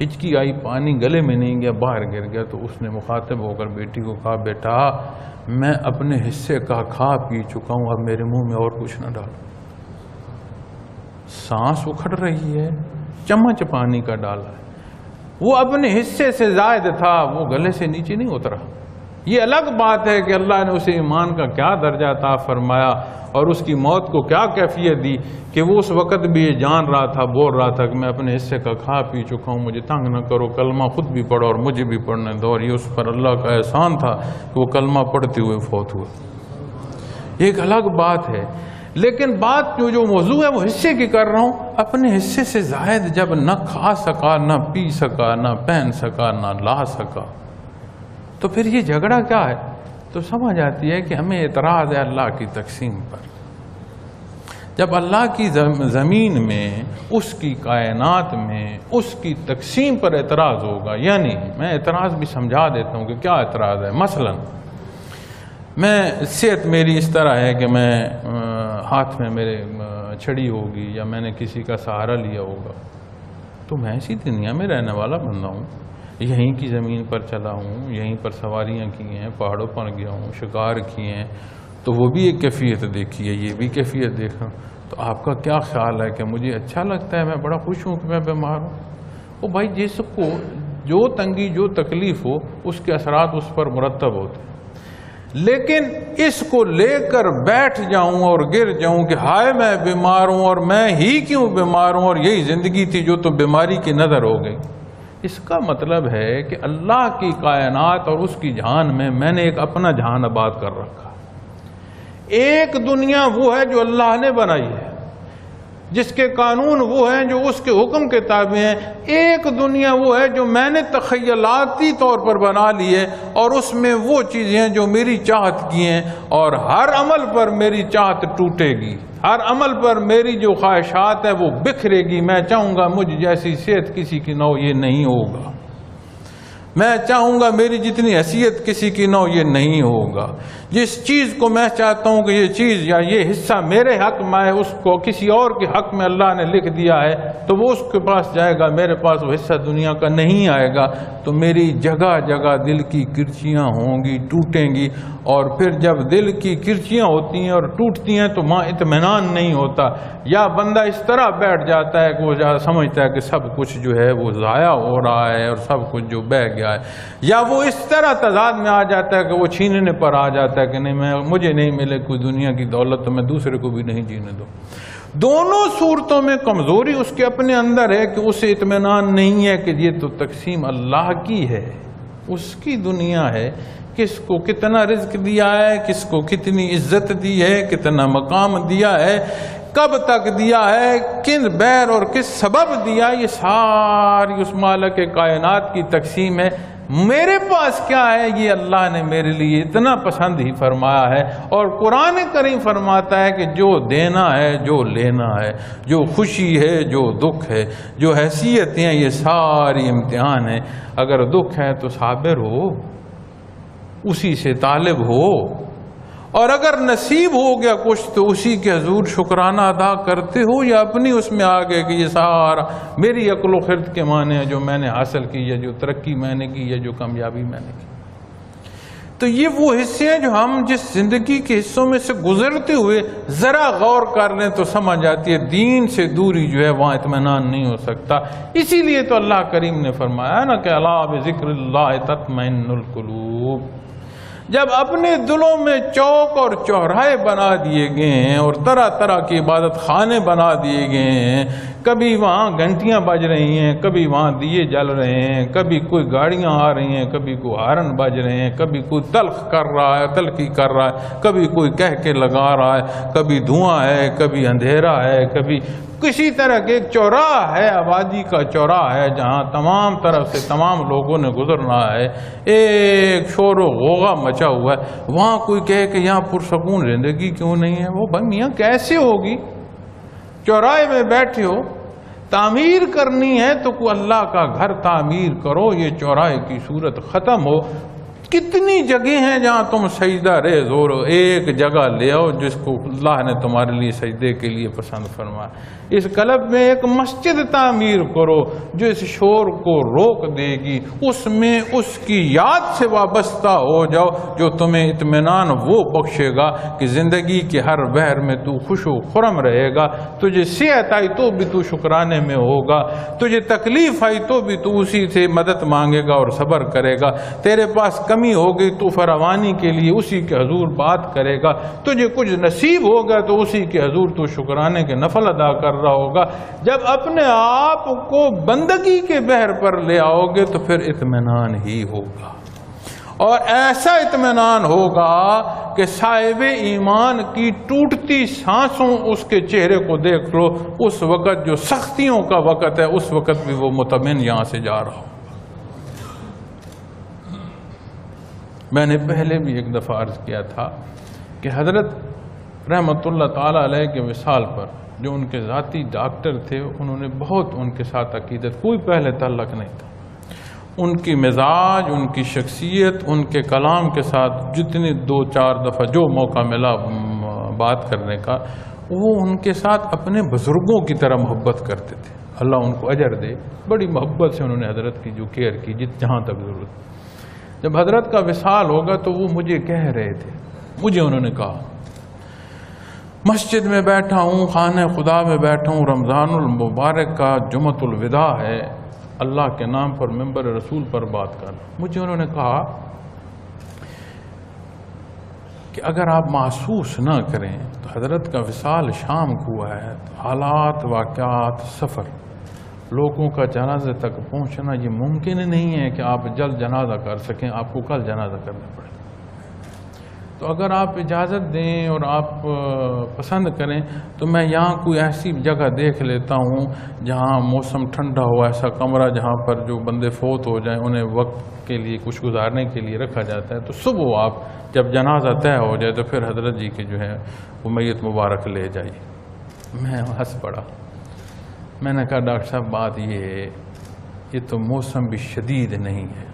ہچکی آئی، پانی گلے میں نہیں گیا، باہر گر گیا. تو اس نے مخاطب ہو کر بیٹی کو کہا بیٹا میں اپنے حصے کا کھا پی چکا ہوں، اب میرے منہ میں اور کچھ نہ ڈالو. سانس اکھڑ رہی ہے، چمچ پانی کا ڈالا ہے، وہ اپنے حصے سے زائد تھا، وہ گلے سے نیچے نہیں اترا. یہ الگ بات ہے کہ اللہ نے اسے ایمان کا کیا درجہ عطا فرمایا اور اس کی موت کو کیا کیفیت دی کہ وہ اس وقت بھی یہ جان رہا تھا، بول رہا تھا کہ میں اپنے حصے کا کھا پی چکا ہوں، مجھے تنگ نہ کرو، کلمہ خود بھی پڑھو اور مجھے بھی پڑھنے دو. اور یہ اس پر اللہ کا احسان تھا کہ وہ کلمہ پڑھتے ہوئے فوت ہوا. یہ ایک الگ بات ہے. لیکن بات جو موضوع ہے وہ حصے کی کر رہا ہوں. اپنے حصے سے زائد جب نہ کھا سکا، نہ پی سکا، نہ پہن سکا، نہ لا سکا، تو پھر یہ جھگڑا کیا ہے؟ تو سمجھ آتی ہے کہ ہمیں اعتراض ہے اللہ کی تقسیم پر. جب اللہ کی زمین میں، اس کی کائنات میں، اس کی تقسیم پر اعتراض ہوگا، یعنی میں اعتراض بھی سمجھا دیتا ہوں کہ کیا اعتراض ہے. مثلا میں صحت میری اس طرح ہے کہ میں ہاتھ میں میرے چھڑی ہوگی یا میں نے کسی کا سہارا لیا ہوگا، تو میں اسی دنیا میں رہنے والا بندہ ہوں، یہیں کی زمین پر چلا ہوں، یہیں پر سواریاں کی ہیں، پہاڑوں پر گیا ہوں، شکار کیے ہیں. تو وہ بھی ایک کیفیت دیکھی ہے، یہ بھی کیفیت دیکھا. تو آپ کا کیا خیال ہے کہ مجھے اچھا لگتا ہے، میں بڑا خوش ہوں کہ میں بیمار ہوں؟ وہ بھائی جس کو جو تنگی، جو تکلیف ہو، اس کے اثرات اس پر مرتب ہوتے ہیں. لیکن اس کو لے کر بیٹھ جاؤں اور گر جاؤں کہ ہائے میں بیمار ہوں اور میں ہی کیوں بیمار ہوں اور یہی زندگی تھی جو تو بیماری کی نظر ہو گئی، اس کا مطلب ہے کہ اللہ کی کائنات اور اس کی جہان میں نے ایک اپنا جہان آباد کر رکھا. ایک دنیا وہ ہے جو اللہ نے بنائی ہے، جس کے قانون وہ ہیں جو اس کے حکم کے تابع ہیں. ایک دنیا وہ ہے جو میں نے تخیلاتی طور پر بنا لی ہے اور اس میں وہ چیزیں ہیں جو میری چاہت کی ہیں، اور ہر عمل پر میری چاہت ٹوٹے گی، ہر عمل پر میری جو خواہشات ہیں وہ بکھرے گی. میں چاہوں گا مجھ جیسی صحت کسی کی نہ ہو، یہ نہیں ہوگا. میں چاہوں گا میری جتنی حیثیت کسی کی نہ ہو، یہ نہیں ہوگا۔ جس چیز کو میں چاہتا ہوں کہ یہ چیز یا یہ حصہ میرے حق میں ہے، اس کو کسی اور کے حق میں اللہ نے لکھ دیا ہے تو وہ اس کے پاس جائے گا، میرے پاس وہ حصہ دنیا کا نہیں آئے گا۔ تو میری جگہ جگہ دل کی کرچیاں ہوں گی، ٹوٹیں گی، اور پھر جب دل کی کرچیاں ہوتی ہیں اور ٹوٹتی ہیں تو وہاں اطمینان نہیں ہوتا۔ یا بندہ اس طرح بیٹھ جاتا ہے کہ وہ سمجھتا ہے کہ سب کچھ جو ہے وہ ضائع ہو رہا ہے اور سب کچھ جو بہہ گیا ہے، یا وہ اس طرح تضاد میں آ جاتا ہے کہ وہ چھیننے پر آ جاتا ہے کہ نہیں، مجھے نہیں ملے کوئی دنیا کی دولت تو میں دوسرے کو بھی نہیں جینے دوں۔ دونوں صورتوں میں کمزوری اس کے اپنے اندر ہے کہ اسے اطمینان نہیں ہے کہ یہ تو تقسیم اللہ کی ہے، اس کی دنیا ہے، کس کو کتنا رزق دیا ہے، کس کو کتنی عزت دی ہے، کتنا مقام دیا ہے، کب تک دیا ہے، کن بیر اور کس سبب دیا، یہ ساری اس مالک کائنات کی تقسیم ہے۔ میرے پاس کیا ہے یہ اللہ نے میرے لیے اتنا پسند ہی فرمایا ہے، اور قرآن کریم فرماتا ہے کہ جو دینا ہے، جو لینا ہے، جو خوشی ہے، جو دکھ ہے، جو حیثیتیں ہیں، یہ ساری امتحان ہیں۔ اگر دکھ ہے تو صابر ہو، اسی سے طالب ہو، اور اگر نصیب ہو گیا کچھ تو اسی کے حضور شکرانہ ادا کرتے ہو، یا اپنی اس میں آگے کہ یہ سارا میری عقل و خرد کے معنی ہے جو میں نے حاصل کی، یا جو ترقی میں نے کی، یا جو کامیابی میں نے کی۔ تو یہ وہ حصے ہیں جو ہم جس زندگی کے حصوں میں سے گزرتے ہوئے ذرا غور کر لیں تو سمجھ آتی ہے دین سے دوری جو ہے وہاں اطمینان نہیں ہو سکتا۔ اسی لیے تو اللہ کریم نے فرمایا نا کہ الا بذکر اللہ تطمئن القلوب۔ جب اپنے دلوں میں چوک اور چوراہے بنا دیے گئے ہیں اور طرح طرح کی عبادت خانے بنا دیے گئے ہیں، کبھی وہاں گھنٹیاں بج رہی ہیں، کبھی وہاں دیے جل رہے ہیں، کبھی کوئی گاڑیاں آ رہی ہیں، کبھی کوئی ہارن بج رہے ہیں، کبھی کوئی تلخی کر رہا ہے، کبھی کوئی کہہ کے لگا رہا ہے، کبھی دھواں ہے، کبھی اندھیرا ہے، کبھی کسی طرح کے ایک چوراہا ہے، آبادی کا چوراہا ہے جہاں تمام طرف سے تمام لوگوں نے گزرنا ہے، ایک شور و غوغا مچا ہوا ہے۔ وہاں کوئی کہے کہ یہاں پرسکون زندگی کیوں نہیں ہے، وہ بھائی میاں کیسے ہوگی؟ چوراہے میں بیٹھے ہو، تعمیر کرنی ہے تو کوئی اللہ کا گھر تعمیر کرو، یہ چوراہے کی صورت ختم ہو۔ کتنی جگہ ہیں جہاں تم سجدہ ریز ہو، ایک جگہ لے آؤ جس کو اللہ نے تمہارے لیے سجدے کے لیے پسند فرمایا۔ اس قلب میں ایک مسجد تعمیر کرو جو اس شور کو روک دے گی، اس میں اس کی یاد سے وابستہ ہو جاؤ جو تمہیں اطمینان وہ بخشے گا کہ زندگی کے ہر بحر میں تو خوش و خرم رہے گا۔ تجھے صحت آئی تو بھی تو شکرانے میں ہوگا، تجھے تکلیف آئی تو بھی تو اسی سے مدد مانگے گا اور صبر کرے گا، تیرے پاس کمی ہوگی تو فراوانی کے لیے اسی کے حضور بات کرے گا، تجھے کچھ نصیب ہوگا تو اسی کے حضور تو شکرانے کے نفل ادا کر رہا ہوگا۔ جب اپنے آپ کو بندگی کے بحر پر لے آؤ گے تو پھر اطمینان ہی ہوگا، اور ایسا اطمینان ہوگا کہ صاحب ایمان کی ٹوٹتی سانسوں اس کے چہرے کو دیکھ لو، اس وقت جو سختیوں کا وقت ہے اس وقت بھی وہ مطمئن یہاں سے جا رہا ہو۔ میں نے پہلے بھی ایک دفعہ عرض کیا تھا کہ حضرت رحمت اللہ تعالی علیہ کے وصال پر جو ان کے ذاتی ڈاکٹر تھے، انہوں نے بہت ان کے ساتھ عقیدت، کوئی پہلے تعلق نہیں تھا، ان کی مزاج، ان کی شخصیت، ان کے کلام کے ساتھ جتنی 2-4 دفعہ جو موقع ملا بات کرنے کا، وہ ان کے ساتھ اپنے بزرگوں کی طرح محبت کرتے تھے۔ اللہ ان کو اجر دے، بڑی محبت سے انہوں نے حضرت کی جو کیئر کی جہاں تک ضرورت۔ جب حضرت کا وصال ہوگا تو وہ مجھے کہہ رہے تھے، مجھے انہوں نے کہا مسجد میں بیٹھا ہوں، خانہ خدا میں بیٹھا ہوں، رمضان المبارک کا جمعۃ الوداع ہے، اللہ کے نام پر ممبر رسول پر بات کر رہا ہوں۔ مجھے انہوں نے کہا کہ اگر آپ محسوس نہ کریں تو حضرت کا وصال شام کو ہوا ہے، تو حالات، واقعات، سفر، لوگوں کا جنازے تک پہنچنا یہ ممکن نہیں ہے کہ آپ جلد جنازہ کر سکیں، آپ کو کل جنازہ کرنا پڑے۔ تو اگر آپ اجازت دیں اور آپ پسند کریں تو میں یہاں کوئی ایسی جگہ دیکھ لیتا ہوں جہاں موسم ٹھنڈا ہو، ایسا کمرہ جہاں پر جو بندے فوت ہو جائیں انہیں وقت کے لیے کچھ گزارنے کے لیے رکھا جاتا ہے، تو صبح آپ جب جنازہ طے ہو جائے تو پھر حضرت جی کے جو ہے وہ میت مبارک لے جائیے۔ میں ہنس پڑا، میں نے کہا ڈاکٹر صاحب بات یہ ہے، یہ تو موسم بھی شدید نہیں ہے،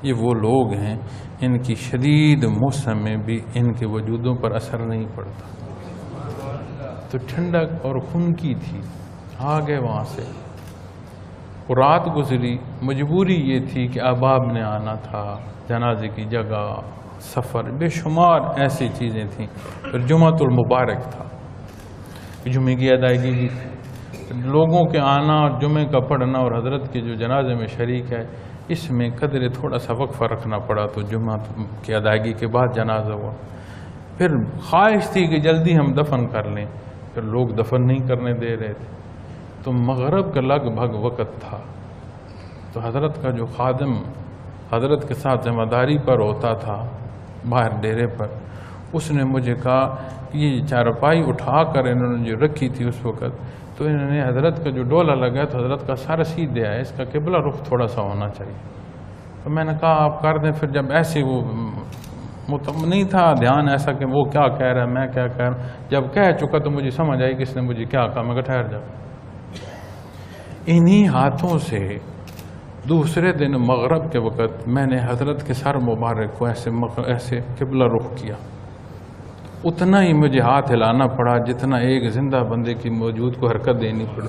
یہ وہ لوگ ہیں ان کی شدید موسم میں بھی ان کے وجودوں پر اثر نہیں پڑتا. تو ٹھنڈک اور خنکی تھی، آ گئے وہاں سے. رات گزری، مجبوری یہ تھی کہ احباب نے آنا تھا، جنازے کی جگہ، سفر، بے شمار ایسی چیزیں تھیں. پھر جمعۃ المبارک تھا، جمعے کی ادائیگی بھی تھی. لوگوں کے آنا اور جمعے کا پڑھنا اور حضرت کے جو جنازے میں شریک ہے، اس میں قدرے تھوڑا سا وقفہ رکھنا پڑا. تو جمعہ کی ادائیگی کے بعد جنازہ ہوا. پھر خواہش تھی کہ جلدی ہم دفن کر لیں، پھر لوگ دفن نہیں کرنے دے رہے تھے. تو مغرب کا لگ بھگ وقت تھا. تو حضرت کا جو خادم حضرت کے ساتھ ذمہ داری پر ہوتا تھا باہر ڈیرے پر، اس نے مجھے کہا کہ یہ چارپائی اٹھا کر انہوں نے جو رکھی تھی اس وقت، تو انہوں نے حضرت کا جو ڈولہ لگا تو حضرت کا سر سیدھے ہے، اس کا قبلہ رخ تھوڑا سا ہونا چاہیے. تو میں نے کہا آپ کر دیں. پھر جب ایسے وہ نہیں تھا دھیان ایسا کہ وہ کیا کہہ رہا ہے میں کیا کہہ رہا ہوں، جب کہہ چکا تو مجھے سمجھ آئی کہ اس نے مجھے کیا کہا. میں کہا ٹھہر جا. انہی ہاتھوں سے دوسرے دن مغرب کے وقت میں نے حضرت کے سر مبارک کو ایسے قبلہ رخ کیا. اتنا ہی مجھے ہاتھ ہلانا پڑا جتنا ایک زندہ بندے کی موجود کو حرکت دینی پڑی.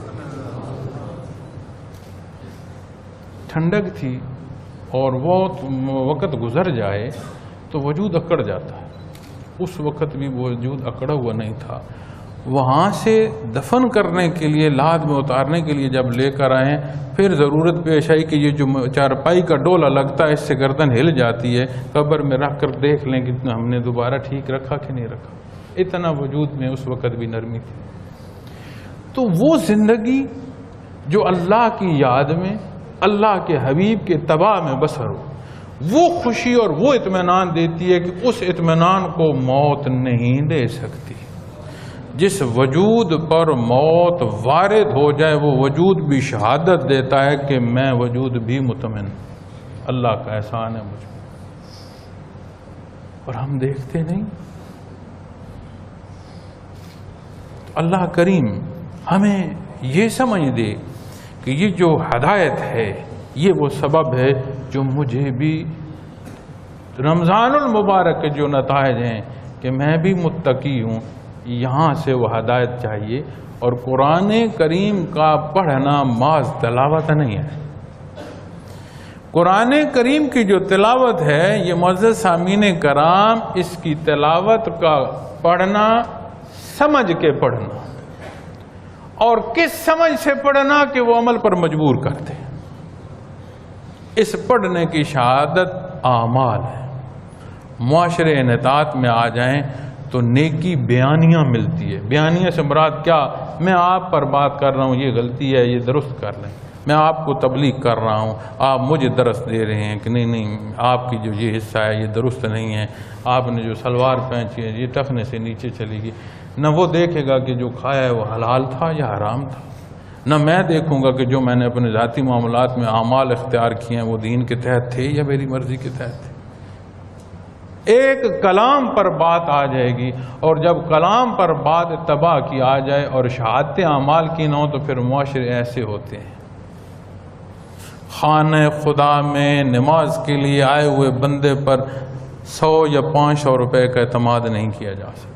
ٹھنڈک تھی اور وہ وقت گزر جائے تو وجود اکڑ جاتا ہے. اس وقت بھی وجود اکڑا ہوا نہیں تھا. وہاں سے دفن کرنے کے لیے لاد میں اتارنے کے لیے جب لے کر آئے، پھر ضرورت پیش آئی کہ یہ جو چارپائی کا ڈولہ لگتا ہے اس سے گردن ہل جاتی ہے، قبر میں رکھ کر دیکھ لیں کہ ہم نے دوبارہ ٹھیک رکھا کہ نہیں رکھا. اتنا وجود میں اس وقت بھی نرمی تھی. تو وہ زندگی جو اللہ کی یاد میں، اللہ کے حبیب کے اتباع میں بسر ہو، وہ خوشی اور وہ اطمینان دیتی ہے کہ اس اطمینان کو موت نہیں دے سکتی. جس وجود پر موت وارد ہو جائے وہ وجود بھی شہادت دیتا ہے کہ میں وجود بھی مطمئن. اللہ کا احسان ہے مجھ پر. اور ہم دیکھتے نہیں. اللہ کریم ہمیں یہ سمجھ دے کہ یہ جو ہدایت ہے یہ وہ سبب ہے جو مجھے بھی رمضان المبارک کے جو نتائج ہیں کہ میں بھی متقی ہوں، یہاں سے وہ ہدایت چاہیے. اور قرآن کریم کا پڑھنا محض تلاوت نہیں ہے. قرآن کریم کی جو تلاوت ہے یہ معزز سامعین کرام، اس کی تلاوت کا پڑھنا سمجھ کے پڑھنا، اور کس سمجھ سے پڑھنا کہ وہ عمل پر مجبور کرتے. اس پڑھنے کی شہادت اعمال ہے. معاشرے انحطاط میں آ جائیں تو نیکی بیانیاں ملتی ہے. بیانیہ سے مراد کیا؟ میں آپ پر بات کر رہا ہوں، یہ غلطی ہے، یہ درست کر لیں. میں آپ کو تبلیغ کر رہا ہوں، آپ مجھے درس دے رہے ہیں کہ نہیں آپ کی جو یہ حصہ ہے یہ درست نہیں ہے، آپ نے جو سلوار پہنچی ہے یہ ٹخنے سے نیچے چلی گئی. نہ وہ دیکھے گا کہ جو کھایا ہے وہ حلال تھا یا حرام تھا، نہ میں دیکھوں گا کہ جو میں نے اپنے ذاتی معاملات میں اعمال اختیار کیے ہیں وہ دین کے تحت تھے یا میری مرضی کے تحت تھے. ایک کلام پر بات آ جائے گی، اور جب کلام پر بات اتباع کی آ جائے اور شہادت اعمال کی نہ ہو تو پھر معاشرے ایسے ہوتے ہیں. خانہ خدا میں نماز کے لیے آئے ہوئے بندے پر 100 یا 500 روپے کا اعتماد نہیں کیا جا سکتا.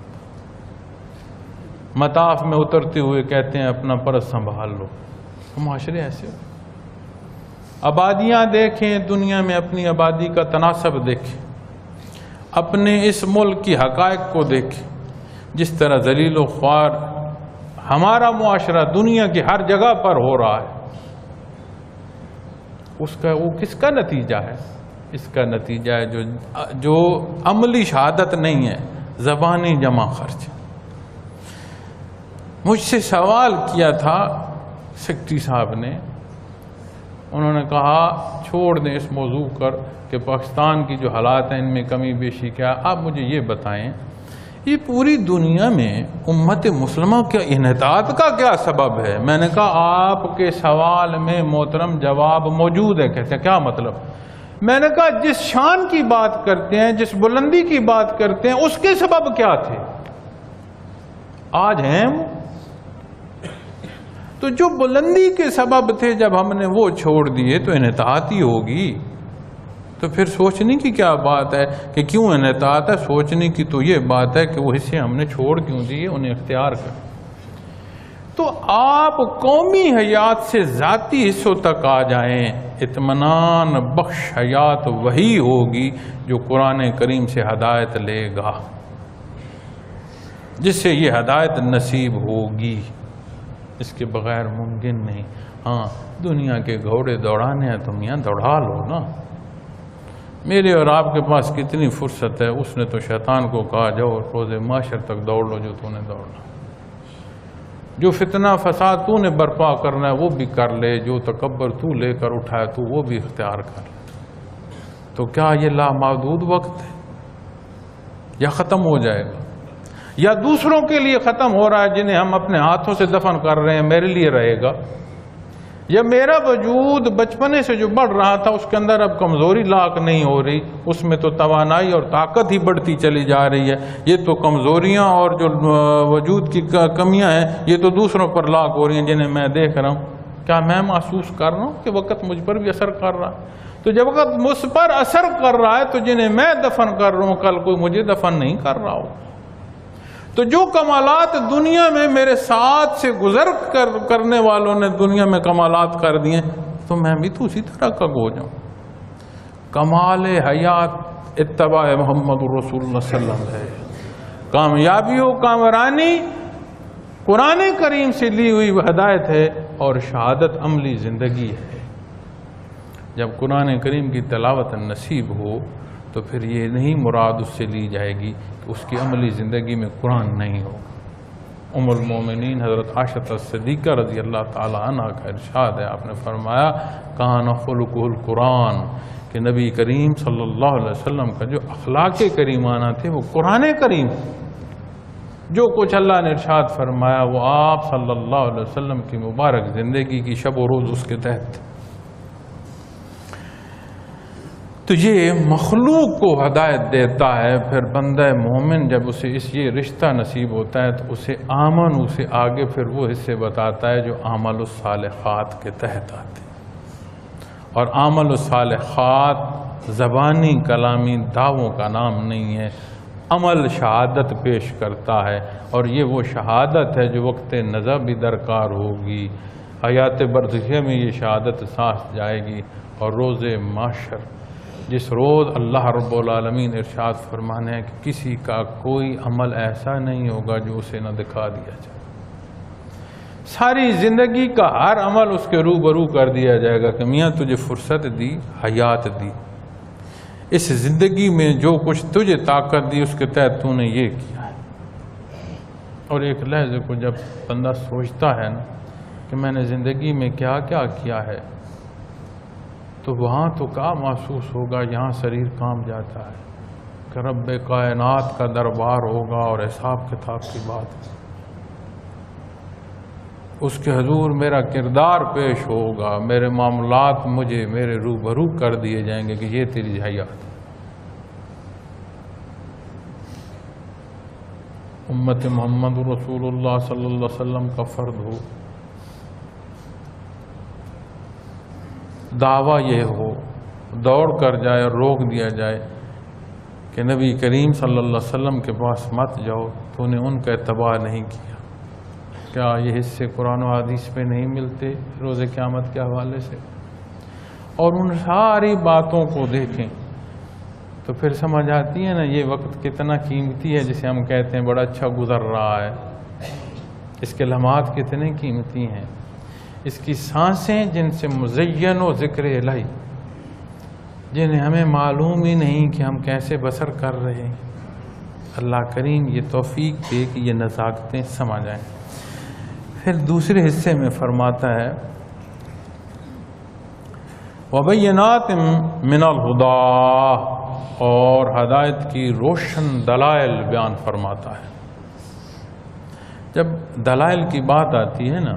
مطاف میں اترتے ہوئے کہتے ہیں اپنا پرس سنبھال لو. معاشرے ایسے ہوتے. آبادیاں دیکھیں دنیا میں، اپنی آبادی کا تناسب دیکھیں، اپنے اس ملک کی حقائق کو دیکھیں. جس طرح ذلیل و خوار ہمارا معاشرہ دنیا کی ہر جگہ پر ہو رہا ہے، اس کا وہ کس کا نتیجہ ہے؟ اس کا نتیجہ ہے جو عملی شہادت نہیں ہے، زبانی جمع خرچ. مجھ سے سوال کیا تھا سیکرٹری صاحب نے، انہوں نے کہا چھوڑ دیں اس موضوع پر کہ پاکستان کی جو حالات ہیں ان میں کمی بیشی کیا. آپ مجھے یہ بتائیں یہ پوری دنیا میں امت مسلمہ کے انحطاط کا کیا سبب ہے؟ میں نے کہا آپ کے سوال میں محترم جواب موجود ہے. کہتے ہیں کیا مطلب؟ میں نے کہا جس شان کی بات کرتے ہیں، جس بلندی کی بات کرتے ہیں، اس کے سبب کیا تھے؟ آج ہیں تو جو بلندی کے سبب تھے جب ہم نے وہ چھوڑ دیے تو انحطاط ہی ہوگی. تو پھر سوچنے کی کیا بات ہے کہ کیوں انحطاط ہے؟ سوچنے کی تو یہ بات ہے کہ وہ حصے ہم نے چھوڑ کیوں دیے، انہیں اختیار کر۔ تو آپ قومی حیات سے ذاتی حصوں تک آ جائیں، اطمینان بخش حیات وہی ہوگی جو قرآن کریم سے ہدایت لے گا، جس سے یہ ہدایت نصیب ہوگی، اس کے بغیر ممکن نہیں۔ ہاں دنیا کے گھوڑے دوڑانے ہیں، تم یہاں دوڑا لو نا، میرے اور آپ کے پاس کتنی فرصت ہے؟ اس نے تو شیطان کو کہا جاؤ روز معاشر تک دوڑ لو جو تو نے دوڑنا، جو فتنہ فساد تو نے برپا کرنا ہے وہ بھی کر لے، جو تکبر تو لے کر اٹھائے تو وہ بھی اختیار کر لے۔ تو کیا یہ لامحدود وقت ہے یا ختم ہو جائے گا؟ یا دوسروں کے لیے ختم ہو رہا ہے جنہیں ہم اپنے ہاتھوں سے دفن کر رہے ہیں، میرے لیے رہے گا؟ یا میرا وجود بچپنے سے جو بڑھ رہا تھا اس کے اندر اب کمزوری لاحق نہیں ہو رہی، اس میں تو توانائی اور طاقت ہی بڑھتی چلی جا رہی ہے، یہ تو کمزوریاں اور جو وجود کی کمیاں ہیں یہ تو دوسروں پر لاحق ہو رہی ہیں جنہیں میں دیکھ رہا ہوں۔ کیا میں محسوس کر رہا ہوں کہ وقت مجھ پر بھی اثر کر رہا ہے؟ تو جب وقت مجھ پر اثر کر رہا ہے تو جنہیں میں دفن کر رہا ہوں کل کوئی مجھے دفن نہیں کر رہا ہو۔ تو جو کمالات دنیا میں میرے ساتھ سے گزر کرنے والوں نے دنیا میں کمالات کر دیے تو میں بھی تو اسی طرح کا ہو جاؤں۔ کمال حیات اتباع محمد رسول اللہ صلی اللہ علیہ وسلم ہے، کامیابی و کامرانی قرآن کریم سے لی ہوئی ہدایت ہے اور شہادت عملی زندگی ہے۔ جب قرآن کریم کی تلاوت نصیب ہو تو پھر یہ نہیں مراد اس سے لی جائے گی کہ اس کی عملی زندگی میں قرآن نہیں ہوگا۔ ام المومنین حضرت عائشہ صدیقہ رضی اللہ تعالی عنہ کا ارشاد ہے، آپ نے فرمایا کان خلقہ القرآن، کہ نبی کریم صلی اللہ علیہ وسلم کا جو اخلاق کریمانہ تھے وہ قرآن کریم، جو کچھ اللہ نے ارشاد فرمایا وہ آپ صلی اللہ علیہ وسلم کی مبارک زندگی کی شب و روز اس کے تحت۔ تو یہ مخلوق کو ہدایت دیتا ہے، پھر بندہ مومن جب اسے یہ رشتہ نصیب ہوتا ہے تو اسے اسے آگے پھر وہ حصے بتاتا ہے جو اعمال الصالحات کے تحت آتے ہیں۔ اور اعمال الصالحات زبانی کلامی دعووں کا نام نہیں ہے، عمل شہادت پیش کرتا ہے، اور یہ وہ شہادت ہے جو وقت نزع بھی درکار ہوگی، حیات برزخیہ میں یہ شہادت ساتھ جائے گی، اور روز محشر جس روز اللہ رب العالمین ارشاد فرمانے ہے کہ کسی کا کوئی عمل ایسا نہیں ہوگا جو اسے نہ دکھا دیا جائے، ساری زندگی کا ہر عمل اس کے روبرو کر دیا جائے گا کہ میاں تجھے فرصت دی، حیات دی، اس زندگی میں جو کچھ تجھے طاقت دی اس کے تحت تو نے یہ کیا ہے۔ اور ایک لحظے کو جب بندہ سوچتا ہے نا کہ میں نے زندگی میں کیا کیا کیا ہے، تو وہاں تو کیا محسوس ہوگا، یہاں شریر کام جاتا ہے کہ رب کائنات کا دربار ہوگا اور حساب کتاب کی بات، اس کے حضور میرا کردار پیش ہوگا، میرے معاملات مجھے میرے روبرو کر دیے جائیں گے کہ یہ تیری حیات۔ امت محمد رسول اللہ صلی اللہ علیہ وسلم کا فرد ہو، دعویٰ یہ ہو، دوڑ کر جائے اور روک دیا جائے کہ نبی کریم صلی اللہ علیہ وسلم کے پاس مت جاؤ، تو نے ان کا اتباع نہیں کیا۔ کیا یہ حصے قرآن و حدیث پہ نہیں ملتے روز قیامت کے حوالے سے؟ اور ان ساری باتوں کو دیکھیں تو پھر سمجھ آتی ہے نا یہ وقت کتنا قیمتی ہے، جسے ہم کہتے ہیں بڑا اچھا گزر رہا ہے، اس کے لمحات کتنے قیمتی ہیں، اس کی سانسیں جن سے مزین و ذکر الہی، جنہیں ہمیں معلوم ہی نہیں کہ ہم کیسے بسر کر رہے ہیں۔ اللہ کریم یہ توفیق دے کہ یہ نزاکتیں سمجھ آئیں۔ پھر دوسرے حصے میں فرماتا ہے وَبَيِّنَاتٍ مِّنَ الْهُدَىٰ، اور ہدایت کی روشن دلائل بیان فرماتا ہے۔ جب دلائل کی بات آتی ہے نا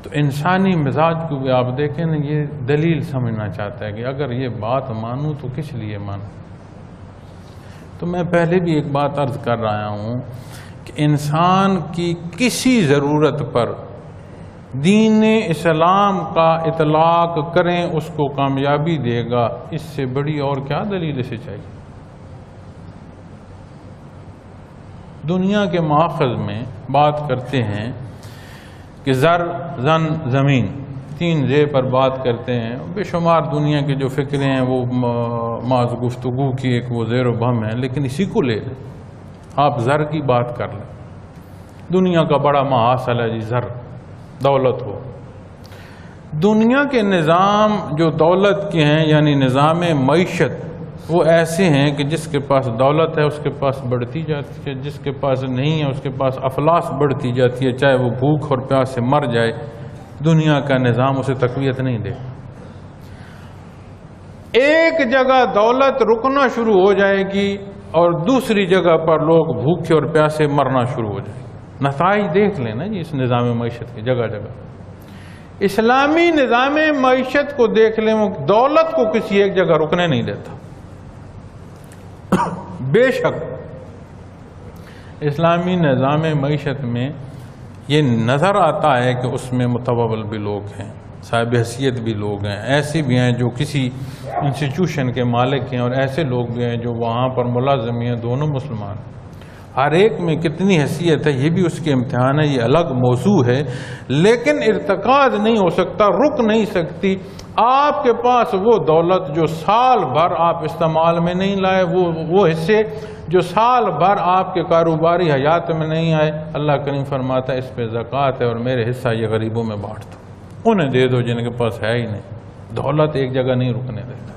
تو انسانی مزاج کو بھی آپ دیکھیں نا، یہ دلیل سمجھنا چاہتا ہے کہ اگر یہ بات مانوں تو کس لیے مانوں۔ تو میں پہلے بھی ایک بات عرض کر رہا ہوں کہ انسان کی کسی ضرورت پر دین اسلام کا اطلاق کریں اس کو کامیابی دے گا، اس سے بڑی اور کیا دلیل اسے چاہیے؟ دنیا کے ماخذ میں بات کرتے ہیں کہ زر، زن، زمین، تین زے پر بات کرتے ہیں. بے شمار دنیا کے جو فکریں ہیں وہ معاذ گفتگو کی ایک وہ زیر و بہم ہے، لیکن اسی کو لے لیں. آپ زر کی بات کر لیں. دنیا کا بڑا محاصل ہے جی زر، دولت ہو. دنیا کے نظام جو دولت کے ہیں، یعنی نظام معیشت، وہ ایسے ہیں کہ جس کے پاس دولت ہے اس کے پاس بڑھتی جاتی ہے، جس کے پاس نہیں ہے اس کے پاس افلاس بڑھتی جاتی ہے، چاہے وہ بھوک اور پیاس سے مر جائے. دنیا کا نظام اسے تقویت نہیں دے. ایک جگہ دولت رکنا شروع ہو جائے گی اور دوسری جگہ پر لوگ بھوکے اور پیاسے مرنا شروع ہو جائے. نتائج دیکھ لیں نا جی اس نظام معیشت کے جگہ جگہ. اسلامی نظام معیشت کو دیکھ لیں، وہ دولت کو کسی ایک جگہ رکنے نہیں دیتا. بے شک اسلامی نظام معیشت میں یہ نظر آتا ہے کہ اس میں متوول بھی لوگ ہیں، صاحب حیثیت بھی لوگ ہیں، ایسے بھی ہیں جو کسی انسٹیٹیوشن کے مالک ہیں، اور ایسے لوگ بھی ہیں جو وہاں پر ملازم ہیں، دونوں مسلمان. ہر ایک میں کتنی حیثیت ہے یہ بھی اس کے امتحان ہے، یہ الگ موضوع ہے. لیکن ارتکاز نہیں ہو سکتا، رک نہیں سکتی. آپ کے پاس وہ دولت جو سال بھر آپ استعمال میں نہیں لائے، وہ حصے جو سال بھر آپ کے کاروباری حیات میں نہیں آئے، اللہ کریم فرماتا ہے اس پہ زکوٰۃ ہے اور میرے حصہ یہ غریبوں میں بانٹ دو، انہیں دے دو جن کے پاس ہے ہی نہیں. دولت ایک جگہ نہیں رکنے دیتا،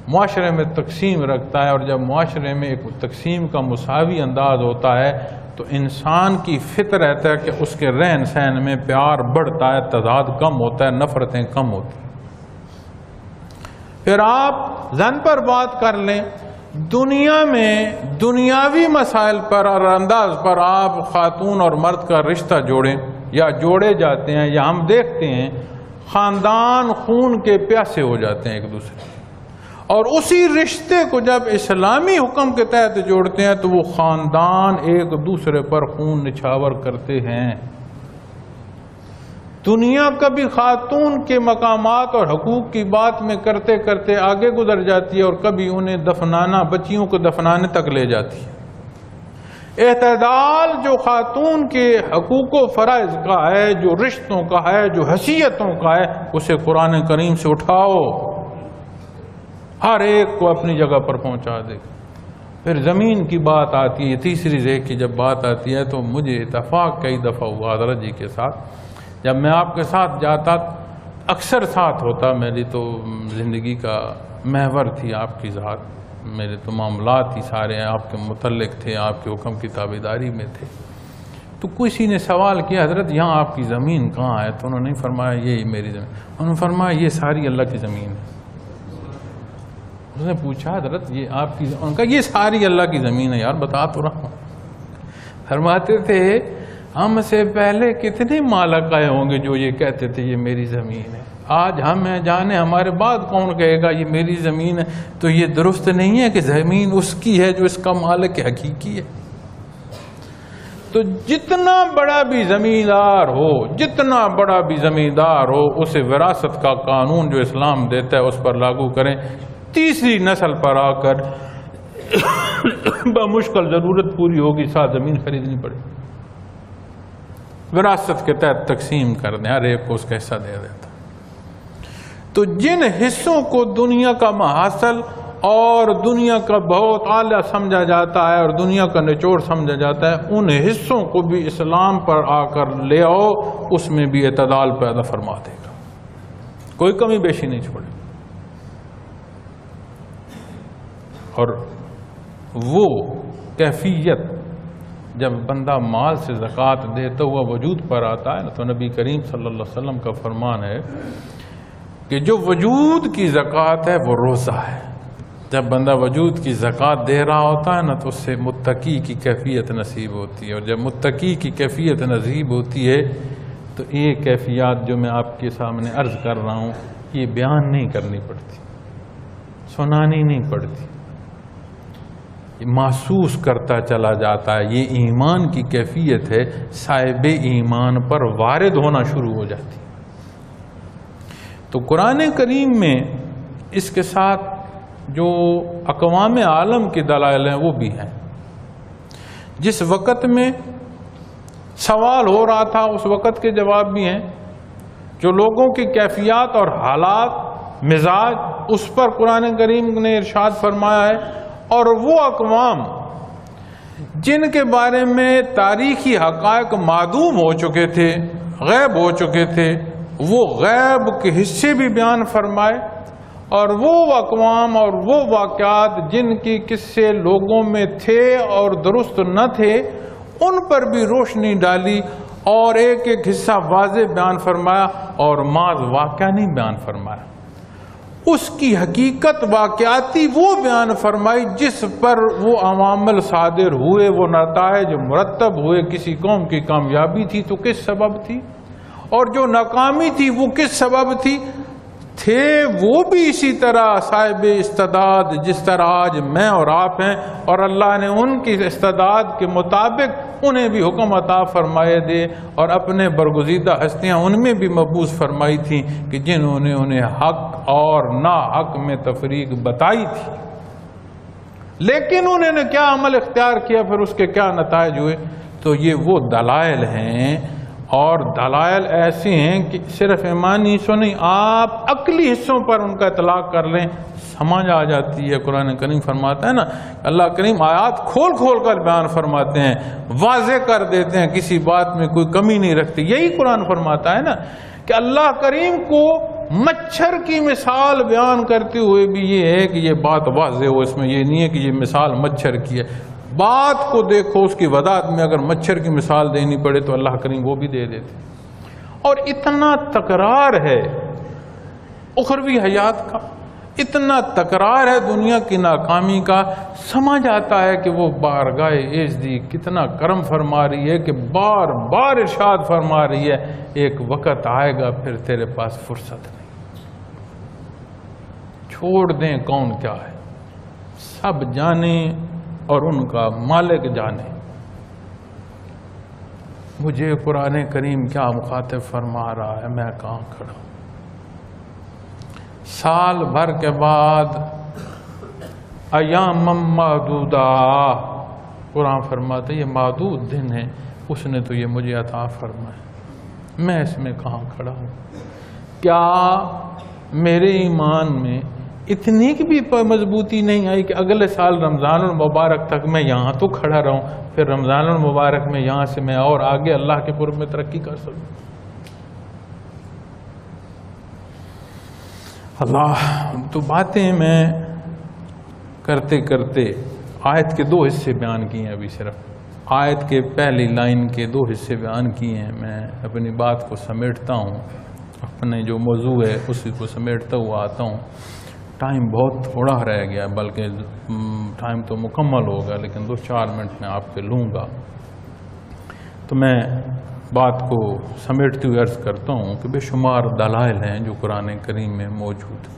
معاشرے میں تقسیم رکھتا ہے. اور جب معاشرے میں ایک تقسیم کا مساوی انداز ہوتا ہے تو انسان کی فطرت ہے کہ اس کے رہن سہن میں پیار بڑھتا ہے، تضاد کم ہوتا ہے، نفرتیں کم ہوتی ہیں. پھر آپ زن پر بات کر لیں. دنیا میں دنیاوی مسائل پر اور انداز پر آپ خاتون اور مرد کا رشتہ جوڑیں یا جوڑے جاتے ہیں، یا ہم دیکھتے ہیں خاندان خون کے پیاسے ہو جاتے ہیں ایک دوسرے، اور اسی رشتے کو جب اسلامی حکم کے تحت جوڑتے ہیں تو وہ خاندان ایک دوسرے پر خون نچھاور کرتے ہیں. دنیا کبھی خاتون کے مقامات اور حقوق کی بات میں کرتے کرتے آگے گزر جاتی ہے، اور کبھی انہیں دفنانا، بچیوں کو دفنانے تک لے جاتی ہے. اعتدال جو خاتون کے حقوق و فرائض کا ہے، جو رشتوں کا ہے، جو حیثیتوں کا ہے، اسے قرآن کریم سے اٹھاؤ، ہر ایک کو اپنی جگہ پر پہنچا دے. پھر زمین کی بات آتی ہے، تیسری زے کی جب بات آتی ہے تو مجھے اتفاق کئی دفعہ ہوا حضرت جی کے ساتھ. جب میں آپ کے ساتھ جاتا، اکثر ساتھ ہوتا، میری تو زندگی کا محور تھی آپ کی ذات، میرے تو معاملات ہی سارے آپ کے متعلق تھے، آپ کے حکم کی تابعداری میں تھے. تو کسی نے سوال کیا حضرت یہاں آپ کی زمین کہاں ہے؟ تو انہوں نے فرمایا یہ میری زمین. انہوں نے فرمایا یہ ساری اللہ کی زمین ہے. اس نے پوچھا حضرت یہ آپ کی زمین؟ ان کا یہ ساری اللہ کی زمین ہے. یار بتا تو رہا ہوں. فرماتے تھے ہم سے پہلے کتنے مالک آئے ہوں گے جو یہ کہتے تھے یہ میری زمین ہے. آج ہم ہیں، جانے ہمارے بعد کون کہے گا یہ میری زمین ہے. تو یہ درست نہیں ہے کہ زمین اس کی ہے جو اس کا مالک حقیقی ہے. تو جتنا بڑا بھی زمیندار ہو، جتنا بڑا بھی زمیندار ہو، اسے وراثت کا قانون جو اسلام دیتا ہے اس پر لاگو کریں. تیسری نسل پر آ کر بمشکل ضرورت پوری ہوگی، ساتھ زمین خریدنی پڑے. وراثت کے تحت تقسیم کر دیں، ہر ایک کو اس کا حصہ دے دیتا. تو جن حصوں کو دنیا کا محاصل اور دنیا کا بہت اعلیٰ سمجھا جاتا ہے اور دنیا کا نچوڑ سمجھا جاتا ہے، ان حصوں کو بھی اسلام پر آ کر لے آؤ، اس میں بھی اعتدال پیدا فرما دے گا، کوئی کمی بیشی نہیں چھوڑے. اور وہ کیفیت جب بندہ مال سے زکوٰۃ دیتا ہوا وجود پر آتا ہے تو نبی کریم صلی اللہ علیہ وسلم کا فرمان ہے کہ جو وجود کی زکوٰۃ ہے وہ روزہ ہے. جب بندہ وجود کی زکوٰۃ دے رہا ہوتا ہے نا تو اس سے متقی کی کیفیت نصیب ہوتی ہے. اور جب متقی کی کیفیت نصیب ہوتی ہے تو یہ کیفیات جو میں آپ کے سامنے عرض کر رہا ہوں یہ بیان نہیں کرنی پڑتی، سنانی نہیں پڑتی. محسوس کرتا چلا جاتا ہے. یہ ایمان کی کیفیت ہے، صاحب ایمان پر وارد ہونا شروع ہو جاتی. تو قرآن کریم میں اس کے ساتھ جو اقوام عالم کے دلائل ہیں وہ بھی ہیں. جس وقت میں سوال ہو رہا تھا اس وقت کے جواب بھی ہیں. جو لوگوں کی کیفیات اور حالات، مزاج، اس پر قرآن کریم نے ارشاد فرمایا ہے. اور وہ اقوام جن کے بارے میں تاریخی حقائق معدوم ہو چکے تھے، غیب ہو چکے تھے، وہ غیب کے حصے بھی بیان فرمائے. اور وہ اقوام اور وہ واقعات جن کی قصے لوگوں میں تھے اور درست نہ تھے، ان پر بھی روشنی ڈالی اور ایک ایک حصہ واضح بیان فرمایا اور محض واقعہ نہیں بیان فرمایا. اس کی حقیقت واقعاتی وہ بیان فرمائی جس پر وہ عوامل صادر ہوئے، وہ نتائج مرتب ہوئے. کسی قوم کی کامیابی تھی تو کس سبب تھی، اور جو ناکامی تھی وہ کس سبب تھی. تھے وہ بھی اسی طرح صاحب استعداد جس طرح آج میں اور آپ ہیں، اور اللہ نے ان کی استعداد کے مطابق انہیں بھی حکم عطا فرمائے دے، اور اپنے برگزیدہ ہستیاں ان میں بھی مبعوث فرمائی تھیں کہ جنہوں نے انہیں حق اور نا حق میں تفریق بتائی تھی. لیکن انہوں نے کیا عمل اختیار کیا، پھر اس کے کیا نتائج ہوئے. تو یہ وہ دلائل ہیں، اور دلائل ایسے ہیں کہ صرف ایمانی حصوں نہیں، آپ عقلی حصوں پر ان کا اطلاق کر لیں، سمجھ آ جاتی ہے. قرآن کریم فرماتا ہے نا، اللہ کریم آیات کھول کھول کر بیان فرماتے ہیں، واضح کر دیتے ہیں، کسی بات میں کوئی کمی نہیں رکھتے. یہی قرآن فرماتا ہے نا کہ اللہ کریم کو مچھر کی مثال بیان کرتے ہوئے بھی یہ ہے کہ یہ بات واضح ہو. اس میں یہ نہیں ہے کہ یہ مثال مچھر کی ہے. بات کو دیکھو، اس کی وضاحت میں اگر مچھر کی مثال دینی پڑے تو اللہ کریم وہ بھی دے دیتے. اور اتنا تکرار ہے اخروی حیات کا، اتنا تکرار ہے دنیا کی ناکامی کا، سمجھ آتا ہے کہ وہ بارگاہ عزتی کتنا کرم فرما رہی ہے کہ بار بار ارشاد فرما رہی ہے ایک وقت آئے گا پھر تیرے پاس فرصت نہیں. چھوڑ دیں کون کیا ہے، سب جانیں اور ان کا مالک جانے. مجھے قرآن کریم کیا مخاطب فرما رہا ہے، میں کہاں کھڑا ہوں. سال بھر کے بعد ایام معدودہ، قرآن فرماتا ہے یہ معدود دن ہے، اس نے تو یہ مجھے عطا فرمایا، میں اس میں کہاں کھڑا ہوں. کیا میرے ایمان میں اتنی کی بھی مضبوطی نہیں آئی کہ اگلے سال رمضان المبارک تک میں یہاں تو کھڑا رہوں، پھر رمضان المبارک میں یہاں سے میں اور آگے اللہ کے قرب میں ترقی کر سکوں. اللہ تو باتیں میں کرتے کرتے آیت کے 2 حصے بیان کیے ہیں. ابھی صرف آیت کے پہلی لائن کے 2 حصے بیان کیے ہیں. میں اپنی بات کو سمیٹتا ہوں، اپنے جو موضوع ہے اسی کو سمیٹتا ہوا آتا ہوں. ٹائم بہت تھوڑا رہ گیا، بلکہ ٹائم تو مکمل ہوگا، لیکن 2-4 منٹ میں آپ کے لوں گا. تو میں بات کو سمیٹتے ہوئے عرض کرتا ہوں کہ بے شمار دلائل ہیں جو قرآن کریم میں موجود ہیں.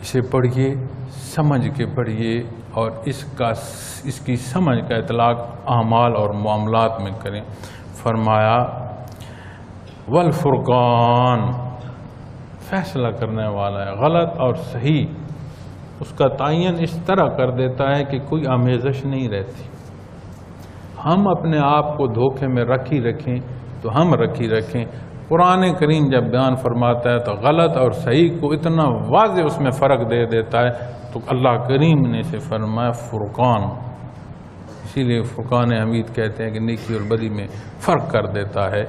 اسے پڑھیے، سمجھ کے پڑھیے، اور اس کی سمجھ کا اطلاق اعمال اور معاملات میں کریں. فرمایا والفرقان، فیصلہ کرنے والا ہے، غلط اور صحیح اس کا تعین اس طرح کر دیتا ہے کہ کوئی آمیزش نہیں رہتی. ہم اپنے آپ کو دھوکے میں رکھی رکھیں تو ہم رکھی رکھیں. قرآن کریم جب بیان فرماتا ہے تو غلط اور صحیح کو اتنا واضح اس میں فرق دے دیتا ہے. تو اللہ کریم نے اسے فرمایا فرقان، اسی لیے فرقان حمید کہتے ہیں کہ نیکی اور بدی میں فرق کر دیتا ہے،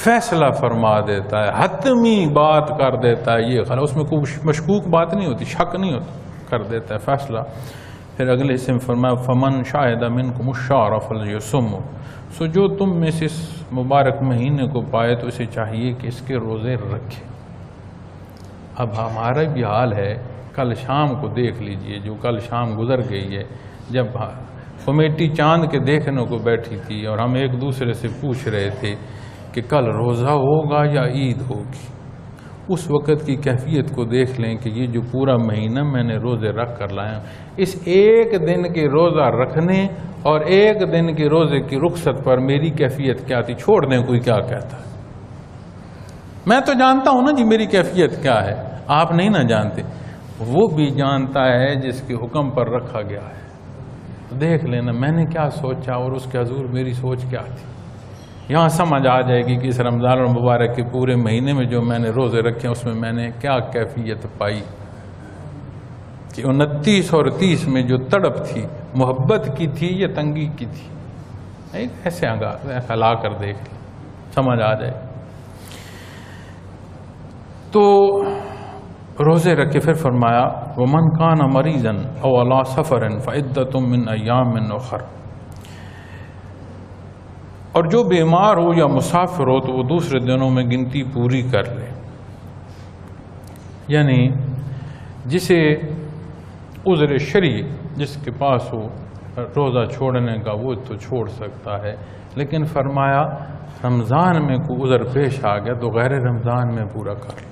فیصلہ فرما دیتا ہے، حتمی بات کر دیتا ہے. یہ غلط، اس میں کوئی مشکوک بات نہیں ہوتی، شک نہیں ہوتا، کر دیتا ہے فیصلہ. پھر اگلے حصے میں فرمایا فمن شاہد منکم الشہر فلیصمہ، سو جو تم میں سے اس مبارک مہینے کو پائے تو اسے چاہیے کہ اس کے روزے رکھے. اب ہمارا بھی حال ہے، کل شام کو دیکھ لیجئے، جو کل شام گزر گئی ہے، جب کمیٹی چاند کے دیکھنے کو بیٹھی تھی اور ہم ایک دوسرے سے پوچھ رہے تھے کہ کل روزہ ہوگا یا عید ہوگی. اس وقت کی کیفیت کو دیکھ لیں کہ یہ جو پورا مہینہ میں نے روزے رکھ کر لایا ہوں، اس ایک دن کے روزہ رکھنے اور ایک دن کے روزے کی رخصت پر میری کیفیت کیا تھی، چھوڑ دیں کوئی کیا کہتا ہے۔ میں تو جانتا ہوں نا جی میری کیفیت کیا ہے، آپ نہیں نہ جانتے، وہ بھی جانتا ہے جس کے حکم پر رکھا گیا ہے۔ دیکھ لینا میں نے کیا سوچا اور اس کے حضور میری سوچ کیا تھی، یہاں سمجھ آ جائے گی کہ اس رمضان المبارک کے پورے مہینے میں جو میں نے روزے رکھے اس میں میں نے کیا کیفیت پائی، کہ 29 اور 30 میں جو تڑپ تھی محبت کی تھی یا تنگی کی تھی، ایسے ہلا کر دیکھ لیں سمجھ آ جائے۔ تو روزے رکھے، پھر فرمایا وَمَنْ كَانَ مَرِيضًا أَوْ عَلَىٰ سَفَرٍ فَعِدَّةٌ مِّنْ أَيَّامٍ أُخَرَ، اور جو بیمار ہو یا مسافر ہو تو وہ دوسرے دنوں میں گنتی پوری کر لے، یعنی جسے عذر شرعی جس کے پاس ہو روزہ چھوڑنے کا وہ تو چھوڑ سکتا ہے، لیکن فرمایا رمضان میں کوئی عذر پیش آ گیا تو غیر رمضان میں پورا کر لو،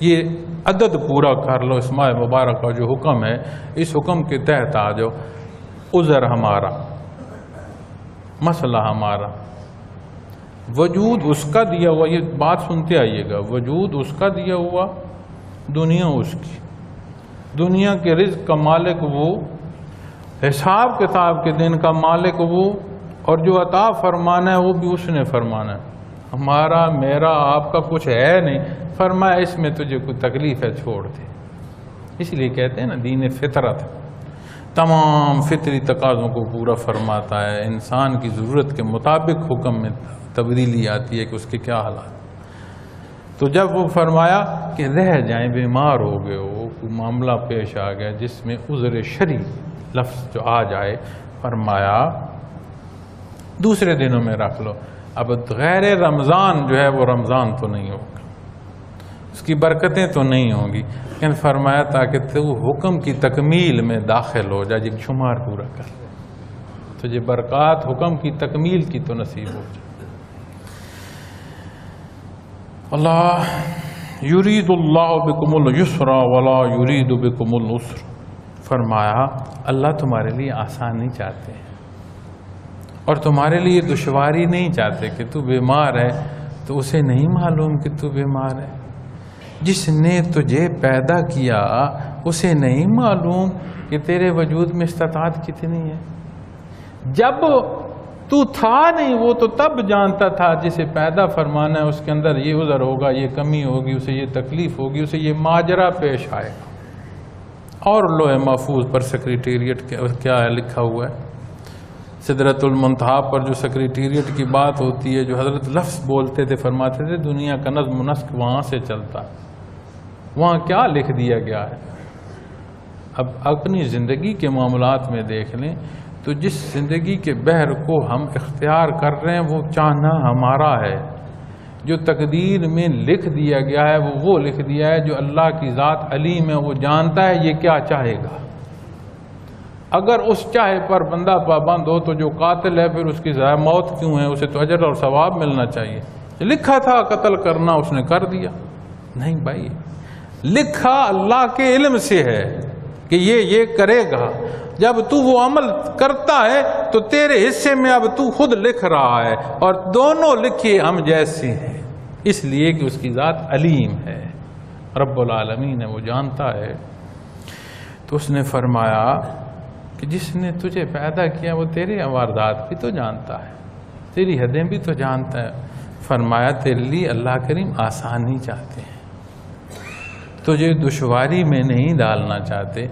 یہ عدد پورا کر لو، اس ماہ مبارک کا جو حکم ہے اس حکم کے تحت آ جاؤ۔ عذر ہمارا، مسئلہ ہمارا، وجود اس کا دیا ہوا، یہ بات سنتے آئیے گا، وجود اس کا دیا ہوا، دنیا اس کی، دنیا کے رزق کا مالک وہ، حساب کتاب کے دن کا مالک وہ، اور جو عطا فرمانا ہے وہ بھی اس نے فرمانا ہے، ہمارا میرا آپ کا کچھ ہے نہیں، فرمایا اس میں تجھے کوئی تکلیف ہے چھوڑ دے۔ اس لیے کہتے ہیں نا دین فطرت تمام فطری تقاضوں کو پورا فرماتا ہے، انسان کی ضرورت کے مطابق حکم میں تبدیلی آتی ہے کہ اس کے کیا حالات۔ تو جب وہ فرمایا کہ رہ جائیں، بیمار ہو گئے ہو، کوئی معاملہ پیش آ گیا جس میں عذر شرعی لفظ جو آ جائے، فرمایا دوسرے دنوں میں رکھ لو۔ اب غیر رمضان جو ہے وہ رمضان تو نہیں ہوگا، اس کی برکتیں تو نہیں ہوں گی، لیکن فرمایا تاکہ تو حکم کی تکمیل میں داخل ہو جائے، جب شمار پورا کر لے تو یہ برکات حکم کی تکمیل کی تو نصیب ہو جائے۔ اللہ یرید اللہ بکم اليسر ولا یرید بکم العسر، فرمایا اللہ تمہارے لیے آسانی چاہتے ہیں اور تمہارے لیے دشواری نہیں چاہتے، کہ تو بیمار ہے تو اسے نہیں معلوم کہ تو بیمار ہے، جس نے تجھے پیدا کیا اسے نہیں معلوم کہ تیرے وجود میں استطاعت کتنی ہے، جب تو تھا نہیں وہ تو تب جانتا تھا، جسے پیدا فرمانا ہے اس کے اندر یہ عذر ہوگا، یہ کمی ہوگی، اسے یہ تکلیف ہوگی، اسے یہ ماجرا پیش آئے گا۔ اور لوح محفوظ پر سیکریٹریٹ کیا ہے لکھا ہوا ہے، سدرۃ المنتہا پر جو سیکریٹریٹ کی بات ہوتی ہے، جو حضرت لفظ بولتے تھے، فرماتے تھے دنیا کا نظم و نسق وہاں سے چلتا ہے، وہاں کیا لکھ دیا گیا ہے۔ اب اپنی زندگی کے معاملات میں دیکھ لیں تو جس زندگی کے بحر کو ہم اختیار کر رہے ہیں وہ چاہنا ہمارا ہے، جو تقدیر میں لکھ دیا گیا ہے وہ لکھ دیا ہے، جو اللہ کی ذات علیم ہے وہ جانتا ہے یہ کیا چاہے گا۔ اگر اس چاہے پر بندہ پابند ہو تو جو قاتل ہے پھر اس کی ضائع موت کیوں ہے، اسے تو اجر اور ثواب ملنا چاہیے۔ لکھا تھا قتل کرنا، اس نے کر دیا، نہیں بھائی، لکھا اللہ کے علم سے ہے کہ یہ کرے گا، جب تو وہ عمل کرتا ہے تو تیرے حصے میں اب تو خود لکھ رہا ہے، اور دونوں لکھے ہم جیسے ہیں، اس لیے کہ اس کی ذات علیم ہے، رب العالمین ہے، وہ جانتا ہے۔ تو اس نے فرمایا کہ جس نے تجھے پیدا کیا وہ تیرے واردات بھی تو جانتا ہے، تیری حدیں بھی تو جانتا ہے۔ فرمایا تیرے لیے اللہ کریم آسانی چاہتے ہیں، تجھے دشواری میں نہیں ڈالنا چاہتے،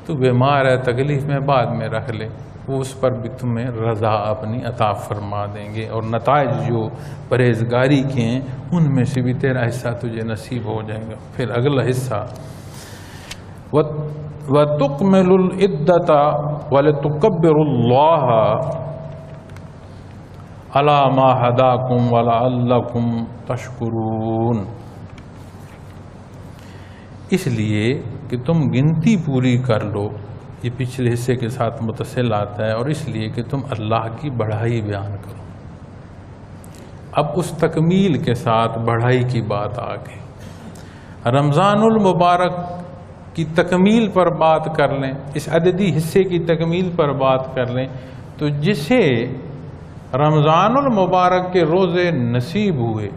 تو بیمار ہے تکلیف میں بعد میں رکھ لے، وہ اس پر بھی تمہیں رضا اپنی عطا فرما دیں گے، اور نتائج جو پرہیزگاری کے ہیں ان میں سے بھی تیرا حصہ تجھے نصیب ہو جائے گا۔ پھر اگلا حصہ وَتُقْمِلُ الْعِدَّةَ وَلِتُكَبِّرُوا اللَّهَ عَلَى مَا هَدَاكُمْ وَلَعَلَّكُمْ تَشْكُرُونَ، اس لیے کہ تم گنتی پوری کر لو، یہ پچھلے حصے کے ساتھ متصل آتا ہے، اور اس لیے کہ تم اللہ کی بڑائی بیان کرو۔ اب اس تکمیل کے ساتھ بڑائی کی بات آ گئی، رمضان المبارک کی تکمیل پر بات کر لیں، اس عددی حصے کی تکمیل پر بات کر لیں، تو جسے رمضان المبارک کے روزے نصیب ہوئے،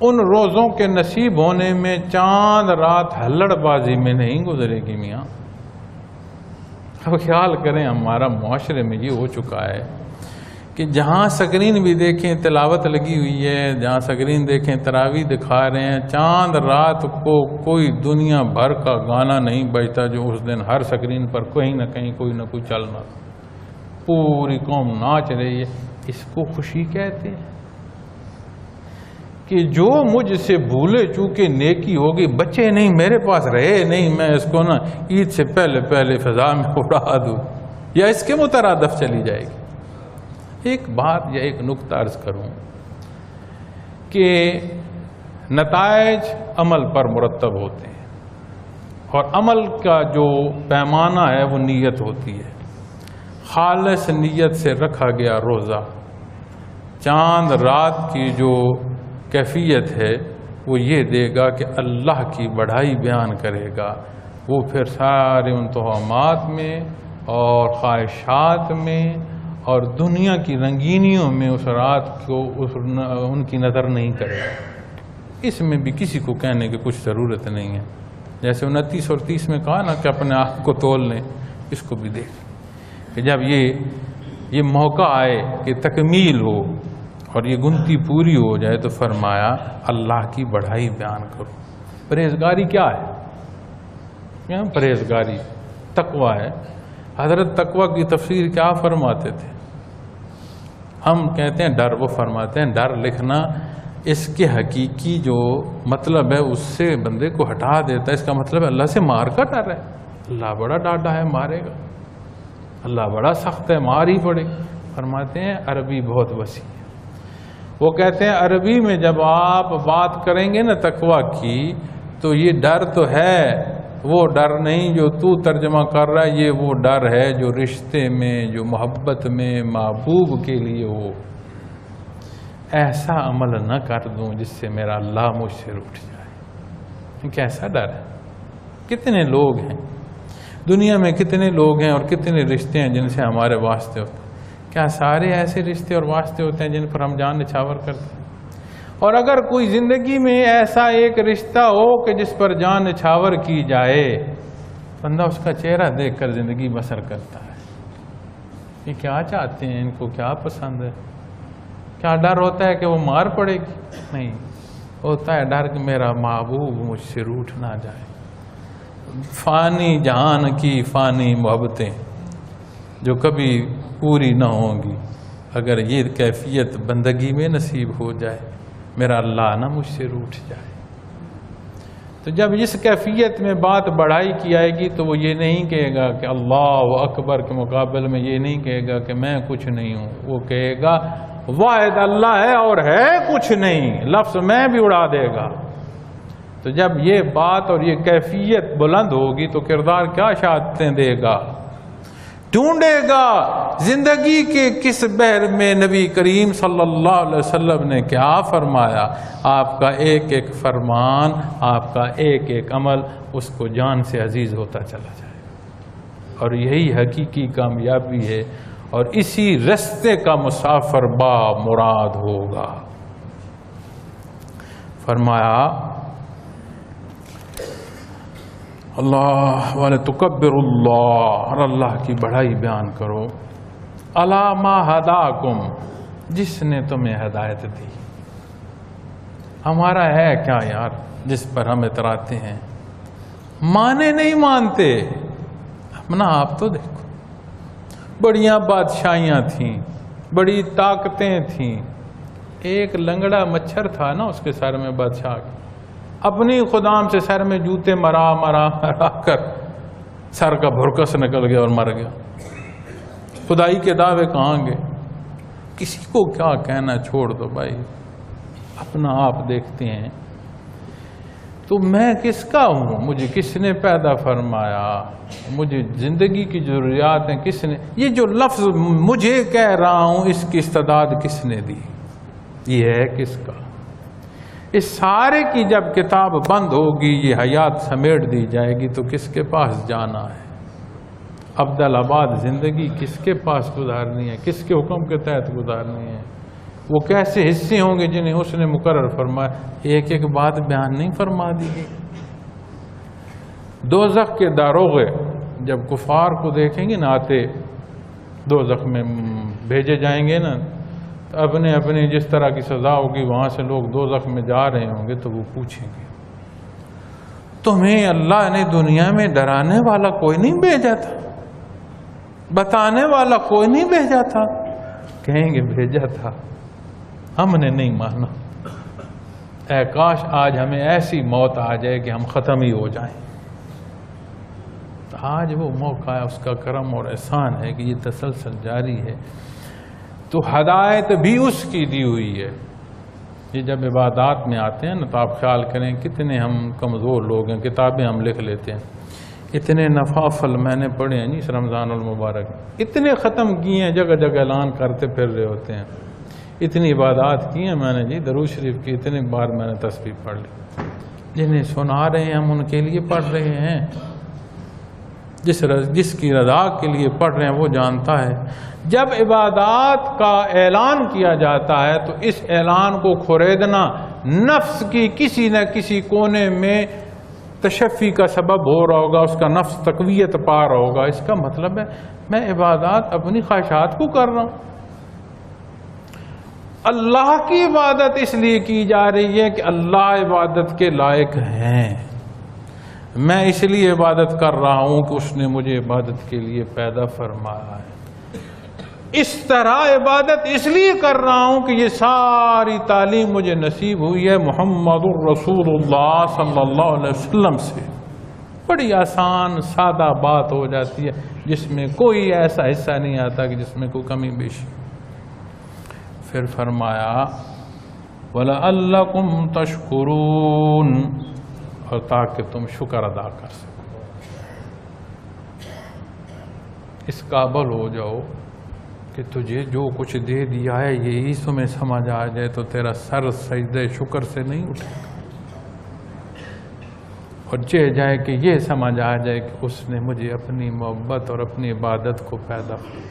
ان روزوں کے نصیب ہونے میں چاند رات ہلڑ بازی میں نہیں گزرے گی میاں۔ اب خیال کریں، ہمارا معاشرے میں یہ ہو چکا ہے کہ جہاں سکرین بھی دیکھیں تلاوت لگی ہوئی ہے، جہاں سکرین دیکھیں تراویح دکھا رہے ہیں، چاند رات کو کوئی دنیا بھر کا گانا نہیں بجتا جو اس دن ہر سکرین پر کہیں نہ کہیں کوئی نہ کوئی چلنا، پوری قوم ناچ رہی ہے۔ اس کو خوشی کہتے ہیں کہ جو مجھ سے بھولے چوکے نیکی ہوگی، بچے نہیں میرے پاس رہے نہیں، میں اس کو نا عید سے پہلے پہلے فضا میں اڑا دوں یا اس کے مترادف چلی جائے گی۔ ایک بات یا ایک نقطہ عرض کروں کہ نتائج عمل پر مرتب ہوتے ہیں، اور عمل کا جو پیمانہ ہے وہ نیت ہوتی ہے۔ خالص نیت سے رکھا گیا روزہ چاند رات کی جو کیفیت ہے وہ یہ دے گا کہ اللہ کی بڑائی بیان کرے گا۔ وہ پھر سارے ان توہمات میں اور خواہشات میں اور دنیا کی رنگینیوں میں اس رات کو ان کی نظر نہیں کرے گا۔ اس میں بھی کسی کو کہنے کی کچھ ضرورت نہیں ہے۔ جیسے 29 اور 30 میں کہا نا کہ اپنے آپ کو تول لیں، اس کو بھی دیکھ کہ جب یہ موقع آئے کہ تکمیل ہو اور یہ گنتی پوری ہو جائے تو فرمایا اللہ کی بڑائی بیان کرو۔ پرہیزگاری کیا ہے؟ پرہیزگاری تقوی ہے۔ حضرت تقوی کی تفسیر کیا فرماتے تھے؟ ہم کہتے ہیں ڈر، وہ فرماتے ہیں ڈر لکھنا اس کے حقیقی جو مطلب ہے اس سے بندے کو ہٹا دیتا ہے۔ اس کا مطلب ہے اللہ سے مار کا ڈر ہے، اللہ بڑا ڈاڈا ہے، مارے گا، اللہ بڑا سخت ہے، مار ہی پڑے گا۔ فرماتے ہیں عربی بہت وسیع ہے۔ وہ کہتے ہیں عربی میں جب آپ بات کریں گے نا تقوی کی تو یہ ڈر تو ہے، وہ ڈر نہیں جو تو ترجمہ کر رہا ہے، یہ وہ ڈر ہے جو رشتے میں، جو محبت میں محبوب کے لیے ہو۔ ایسا عمل نہ کر دوں جس سے میرا اللہ مجھ سے روٹھ جائے۔ کیسا ڈر ہے؟ کتنے لوگ ہیں دنیا میں، کتنے لوگ ہیں اور کتنے رشتے ہیں جن سے ہمارے واسطے ہوتے ہیں؟ کیا سارے ایسے رشتے اور واسطے ہوتے ہیں جن پر ہم جان نچھاور کرتے ہیں؟ اور اگر کوئی زندگی میں ایسا ایک رشتہ ہو کہ جس پر جان نچھاور کی جائے، بندہ اس کا چہرہ دیکھ کر زندگی بسر کرتا ہے۔ یہ کیا چاہتے ہیں، ان کو کیا پسند ہے؟ کیا ڈر ہوتا ہے کہ وہ مار پڑے گی؟ نہیں، ہوتا ہے ڈر کہ میرا محبوب مجھ سے روٹھ نہ جائے۔ فانی جہان کی فانی محبتیں جو کبھی پوری نہ ہوں گی، اگر یہ کیفیت بندگی میں نصیب ہو جائے، میرا اللہ نہ مجھ سے روٹھ جائے۔ تو جب اس کیفیت میں بات بڑھائی کی آئے گی تو وہ یہ نہیں کہے گا کہ اللہ اکبر کے مقابل میں یہ نہیں کہے گا کہ میں کچھ نہیں ہوں، وہ کہے گا واحد اللہ ہے اور ہے کچھ نہیں، لفظ میں بھی اڑا دے گا۔ تو جب یہ بات اور یہ کیفیت بلند ہوگی تو کردار کیا شہادتیں دے گا؟ ڈھونڈے گا زندگی کے کس بحر میں نبی کریم صلی اللہ علیہ وسلم نے کیا فرمایا۔ آپ کا ایک ایک فرمان، آپ کا ایک ایک عمل اس کو جان سے عزیز ہوتا چلا جائے، اور یہی حقیقی کامیابی ہے، اور اسی رستے کا مسافر با مراد ہوگا۔ فرمایا اللہ وَلَتُكَبِّرُ اللہ، اور اللہ کی بڑائی بیان کرو، عَلَى مَا هَدَاكُمْ، جس نے تمہیں ہدایت دی۔ ہمارا ہے کیا یار جس پر ہم اتراتے ہیں؟ مانے نہیں مانتے، اپنا آپ تو دیکھو، بڑیاں بادشاہیاں تھیں، بڑی طاقتیں تھیں، ایک لنگڑا مچھر تھا نا اس کے سر میں، بادشاہ کے اپنی خدام سے سر میں جوتے مرا مرا مرا کر سر کا بھرکس نکل گیا اور مر گیا۔ خدائی کے دعوے کہاں گے؟ کسی کو کیا کہنا، چھوڑ دو بھائی، اپنا آپ دیکھتے ہیں۔ تو میں کس کا ہوں؟ مجھے کس نے پیدا فرمایا؟ مجھے زندگی کی ضروریات ہیں کس نے؟ یہ جو لفظ مجھے کہہ رہا ہوں اس کی استعداد کس نے دی؟ یہ ہے کس کا؟ اس سارے کی جب کتاب بند ہوگی، یہ حیات سمیٹ دی جائے گی، تو کس کے پاس جانا ہے؟ عبدالآباد زندگی کس کے پاس گزارنی ہے؟ کس کے حکم کے تحت گزارنی ہے؟ وہ کیسے حصے ہوں گے جنہیں اس نے مقرر فرمایا؟ ایک ایک بات بیان نہیں فرما دی گئی۔ دوزخ کے داروغے جب کفار کو دیکھیں گے نا آتے دوزخ میں بھیجے جائیں گے نا، تو اپنے اپنے جس طرح کی سزا ہوگی وہاں سے لوگ دوزخ میں جا رہے ہوں گے، تو وہ پوچھیں گے تمہیں اللہ نے دنیا میں ڈرانے والا کوئی نہیں بھیجا تھا؟ بتانے والا کوئی نہیں بھیجا تھا؟ کہیں گے بھیجا تھا، ہم نے نہیں مانا۔ اے کاش آج ہمیں ایسی موت آ جائے کہ ہم ختم ہی ہو جائیں۔ آج وہ موقع ہے، اس کا کرم اور احسان ہے کہ یہ تسلسل جاری ہے۔ تو ہدایت بھی اس کی دی ہوئی ہے۔ یہ جب عبادات میں آتے ہیں نا تو آپ خیال کریں کتنے ہم کمزور لوگ ہیں، کتابیں ہم لکھ لیتے ہیں، اتنے نفافل میں نے پڑھے ہیں اس رمضان المبارک، اتنے ختم کیے ہیں، جگہ جگہ اعلان کرتے پھر رہے ہوتے ہیں، اتنی عبادات کی ہیں میں نے درود شریف کی اتنے بار میں نے تسبیح پڑھ لی۔ جنہیں سنا رہے ہیں ہم ان کے لیے پڑھ رہے ہیں، جس کی رضا کے لیے پڑھ رہے ہیں وہ جانتا ہے۔ جب عبادات کا اعلان کیا جاتا ہے تو اس اعلان کو خریدنا نفس کی کسی نہ کسی کونے میں تشفی کا سبب ہو رہا ہوگا، اس کا نفس تقویت پا رہا ہوگا۔ اس کا مطلب ہے میں عبادات اپنی خواہشات کو کر رہا ہوں۔ اللہ کی عبادت اس لیے کی جا رہی ہے کہ اللہ عبادت کے لائق ہیں، میں اس لیے عبادت کر رہا ہوں کہ اس نے مجھے عبادت کے لیے پیدا فرمایا ہے۔ اس طرح عبادت اس لیے کر رہا ہوں کہ یہ ساری تعلیم مجھے نصیب ہوئی ہے محمد الرسول اللہ صلی اللہ علیہ وسلم سے۔ بڑی آسان سادہ بات ہو جاتی ہے جس میں کوئی ایسا حصہ نہیں آتا کہ جس میں کوئی کمی بیشی۔ پھر فرمایا وَلَعَلَّكُمْ تَشْكُرُونَ، اور تاکہ تم شکر ادا کر سکو، اس قابل ہو جاؤ کہ تجھے جو کچھ دے دیا ہے یہی تمہیں سمجھ آ جائے تو تیرا سر سجدہ شکر سے نہیں اٹھے گا، اور چاہ جائے کہ یہ سمجھ آ جائے کہ اس نے مجھے اپنی محبت اور اپنی عبادت کو پیدا کیا۔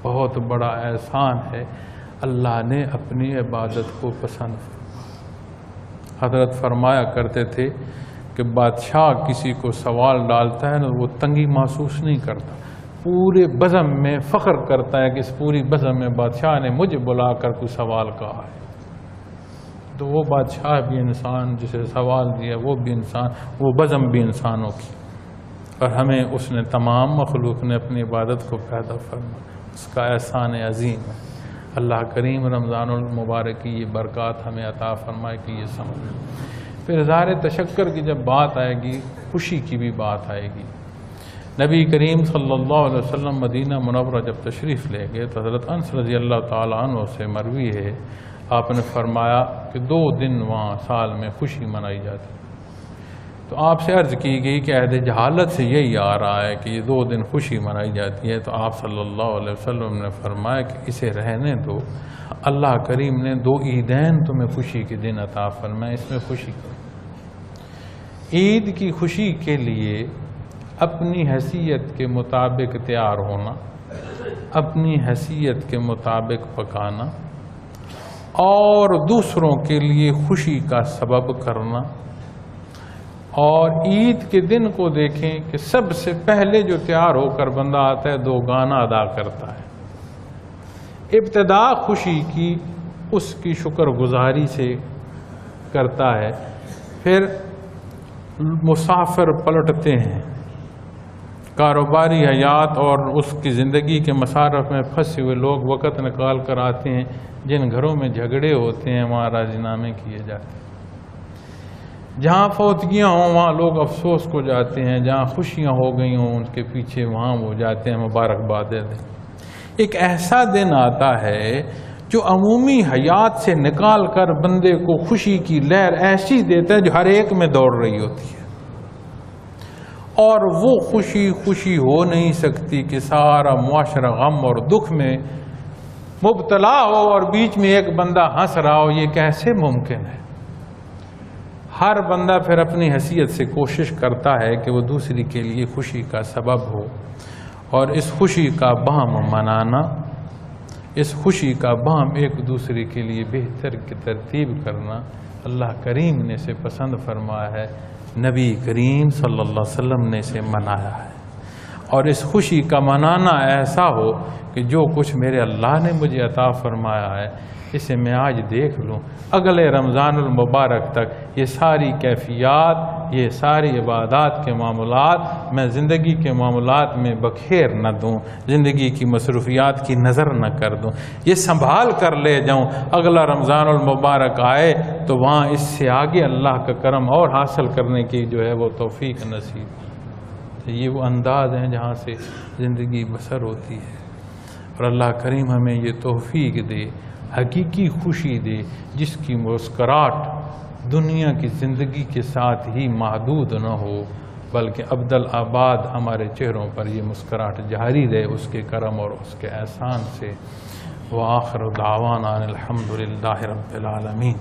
بہت بڑا احسان ہے، اللہ نے اپنی عبادت کو پسند فرمایا۔ حضرت فرمایا کرتے تھے کہ بادشاہ کسی کو سوال ڈالتا ہے نا وہ تنگی محسوس نہیں کرتا، پورے بزم میں فخر کرتا ہے کہ اس پوری بزم میں بادشاہ نے مجھے بلا کر کوئی سوال کہا ہے۔ تو وہ بادشاہ بھی انسان جسے سوال دیا، وہ بھی انسان، وہ بزم بھی انسانوں کی، اور ہمیں اس نے تمام مخلوق نے اپنی عبادت کو پیدا فرمایا، اس کا احسان عظیم ہے۔ اللہ کریم رمضان المبارک کی یہ برکات ہمیں عطا فرمائے کہ یہ سمجھ۔ پھر اظہار تشکر کی جب بات آئے گی، خوشی کی بھی بات آئے گی۔ نبی کریم صلی اللہ علیہ وسلم مدینہ منورہ جب تشریف لے گئے تو حضرت انس رضی اللہ تعالیٰ عنہ سے مروی ہے، آپ نے فرمایا کہ 2 دن وہاں سال میں خوشی منائی جاتی۔ تو آپ سے عرض کی گئی کہ عہد جہالت سے یہی آ رہا ہے کہ یہ 2 دن خوشی منائی جاتی ہے، تو آپ صلی اللہ علیہ وسلم نے فرمایا کہ اسے رہنے دو، اللہ کریم نے 2 عیدین تمہیں خوشی کے دن عطا فرمائے، اس میں خوشی کرو۔ عید کی خوشی کے لیے اپنی حیثیت کے مطابق تیار ہونا، اپنی حیثیت کے مطابق پکانا، اور دوسروں کے لیے خوشی کا سبب کرنا۔ اور عید کے دن کو دیکھیں کہ سب سے پہلے جو تیار ہو کر بندہ آتا ہے 2 گانا ادا کرتا ہے۔ ابتدا خوشی کی اس کی شکر گزاری سے کرتا ہے، پھر مسافر پلٹتے ہیں، کاروباری حیات اور اس کی زندگی کے مصارف میں پھنسے ہوئے لوگ وقت نکال کر آتے ہیں، جن گھروں میں جھگڑے ہوتے ہیں وہاں راضی نامے کیے جاتے ہیں، جہاں فوتگیاں ہوں وہاں لوگ افسوس کو جاتے ہیں، جہاں خوشیاں ہو گئی ہوں ان کے پیچھے وہاں وہ جاتے ہیں مبارکبادیں دیں۔ ایک ایسا دن آتا ہے جو عمومی حیات سے نکال کر بندے کو خوشی کی لہر ایسی دیتا ہے جو ہر ایک میں دوڑ رہی ہوتی ہے، اور وہ خوشی ہو نہیں سکتی کہ سارا معاشرہ غم اور دکھ میں مبتلا ہو اور بیچ میں ایک بندہ ہنس رہا ہو۔ یہ کیسے ممکن ہے؟ ہر بندہ پھر اپنی حیثیت سے کوشش کرتا ہے کہ وہ دوسری کے لیے خوشی کا سبب ہو، اور اس خوشی کا بہم منانا، اس خوشی کا بہم ایک دوسرے کے لیے بہتر کی ترتیب کرنا اللہ کریم نے اسے پسند فرمایا ہے، نبی کریم صلی اللہ علیہ وسلم نے اسے منایا ہے۔ اور اس خوشی کا منانا ایسا ہو کہ جو کچھ میرے اللہ نے مجھے عطا فرمایا ہے اسے میں آج دیکھ لوں، اگلے رمضان المبارک تک یہ ساری کیفیات، یہ ساری عبادات کے معاملات میں زندگی کے معاملات میں بکھیر نہ دوں، زندگی کی مصروفیات کی نظر نہ کر دوں، یہ سنبھال کر لے جاؤں، اگلا رمضان المبارک آئے تو وہاں اس سے آگے اللہ کا کرم اور حاصل کرنے کی جو ہے وہ توفیق نصیب۔ یہ وہ انداز ہیں جہاں سے زندگی بسر ہوتی ہے، اور اللہ کریم ہمیں یہ توفیق دے، حقیقی خوشی دے جس کی مسکراہٹ دنیا کی زندگی کے ساتھ ہی محدود نہ ہو، بلکہ ابدالآباد ہمارے چہروں پر یہ مسکراہٹ جاری رہے اس کے کرم اور اس کے احسان سے۔ وآخر دعوانا الحمدللہ رب العالمین۔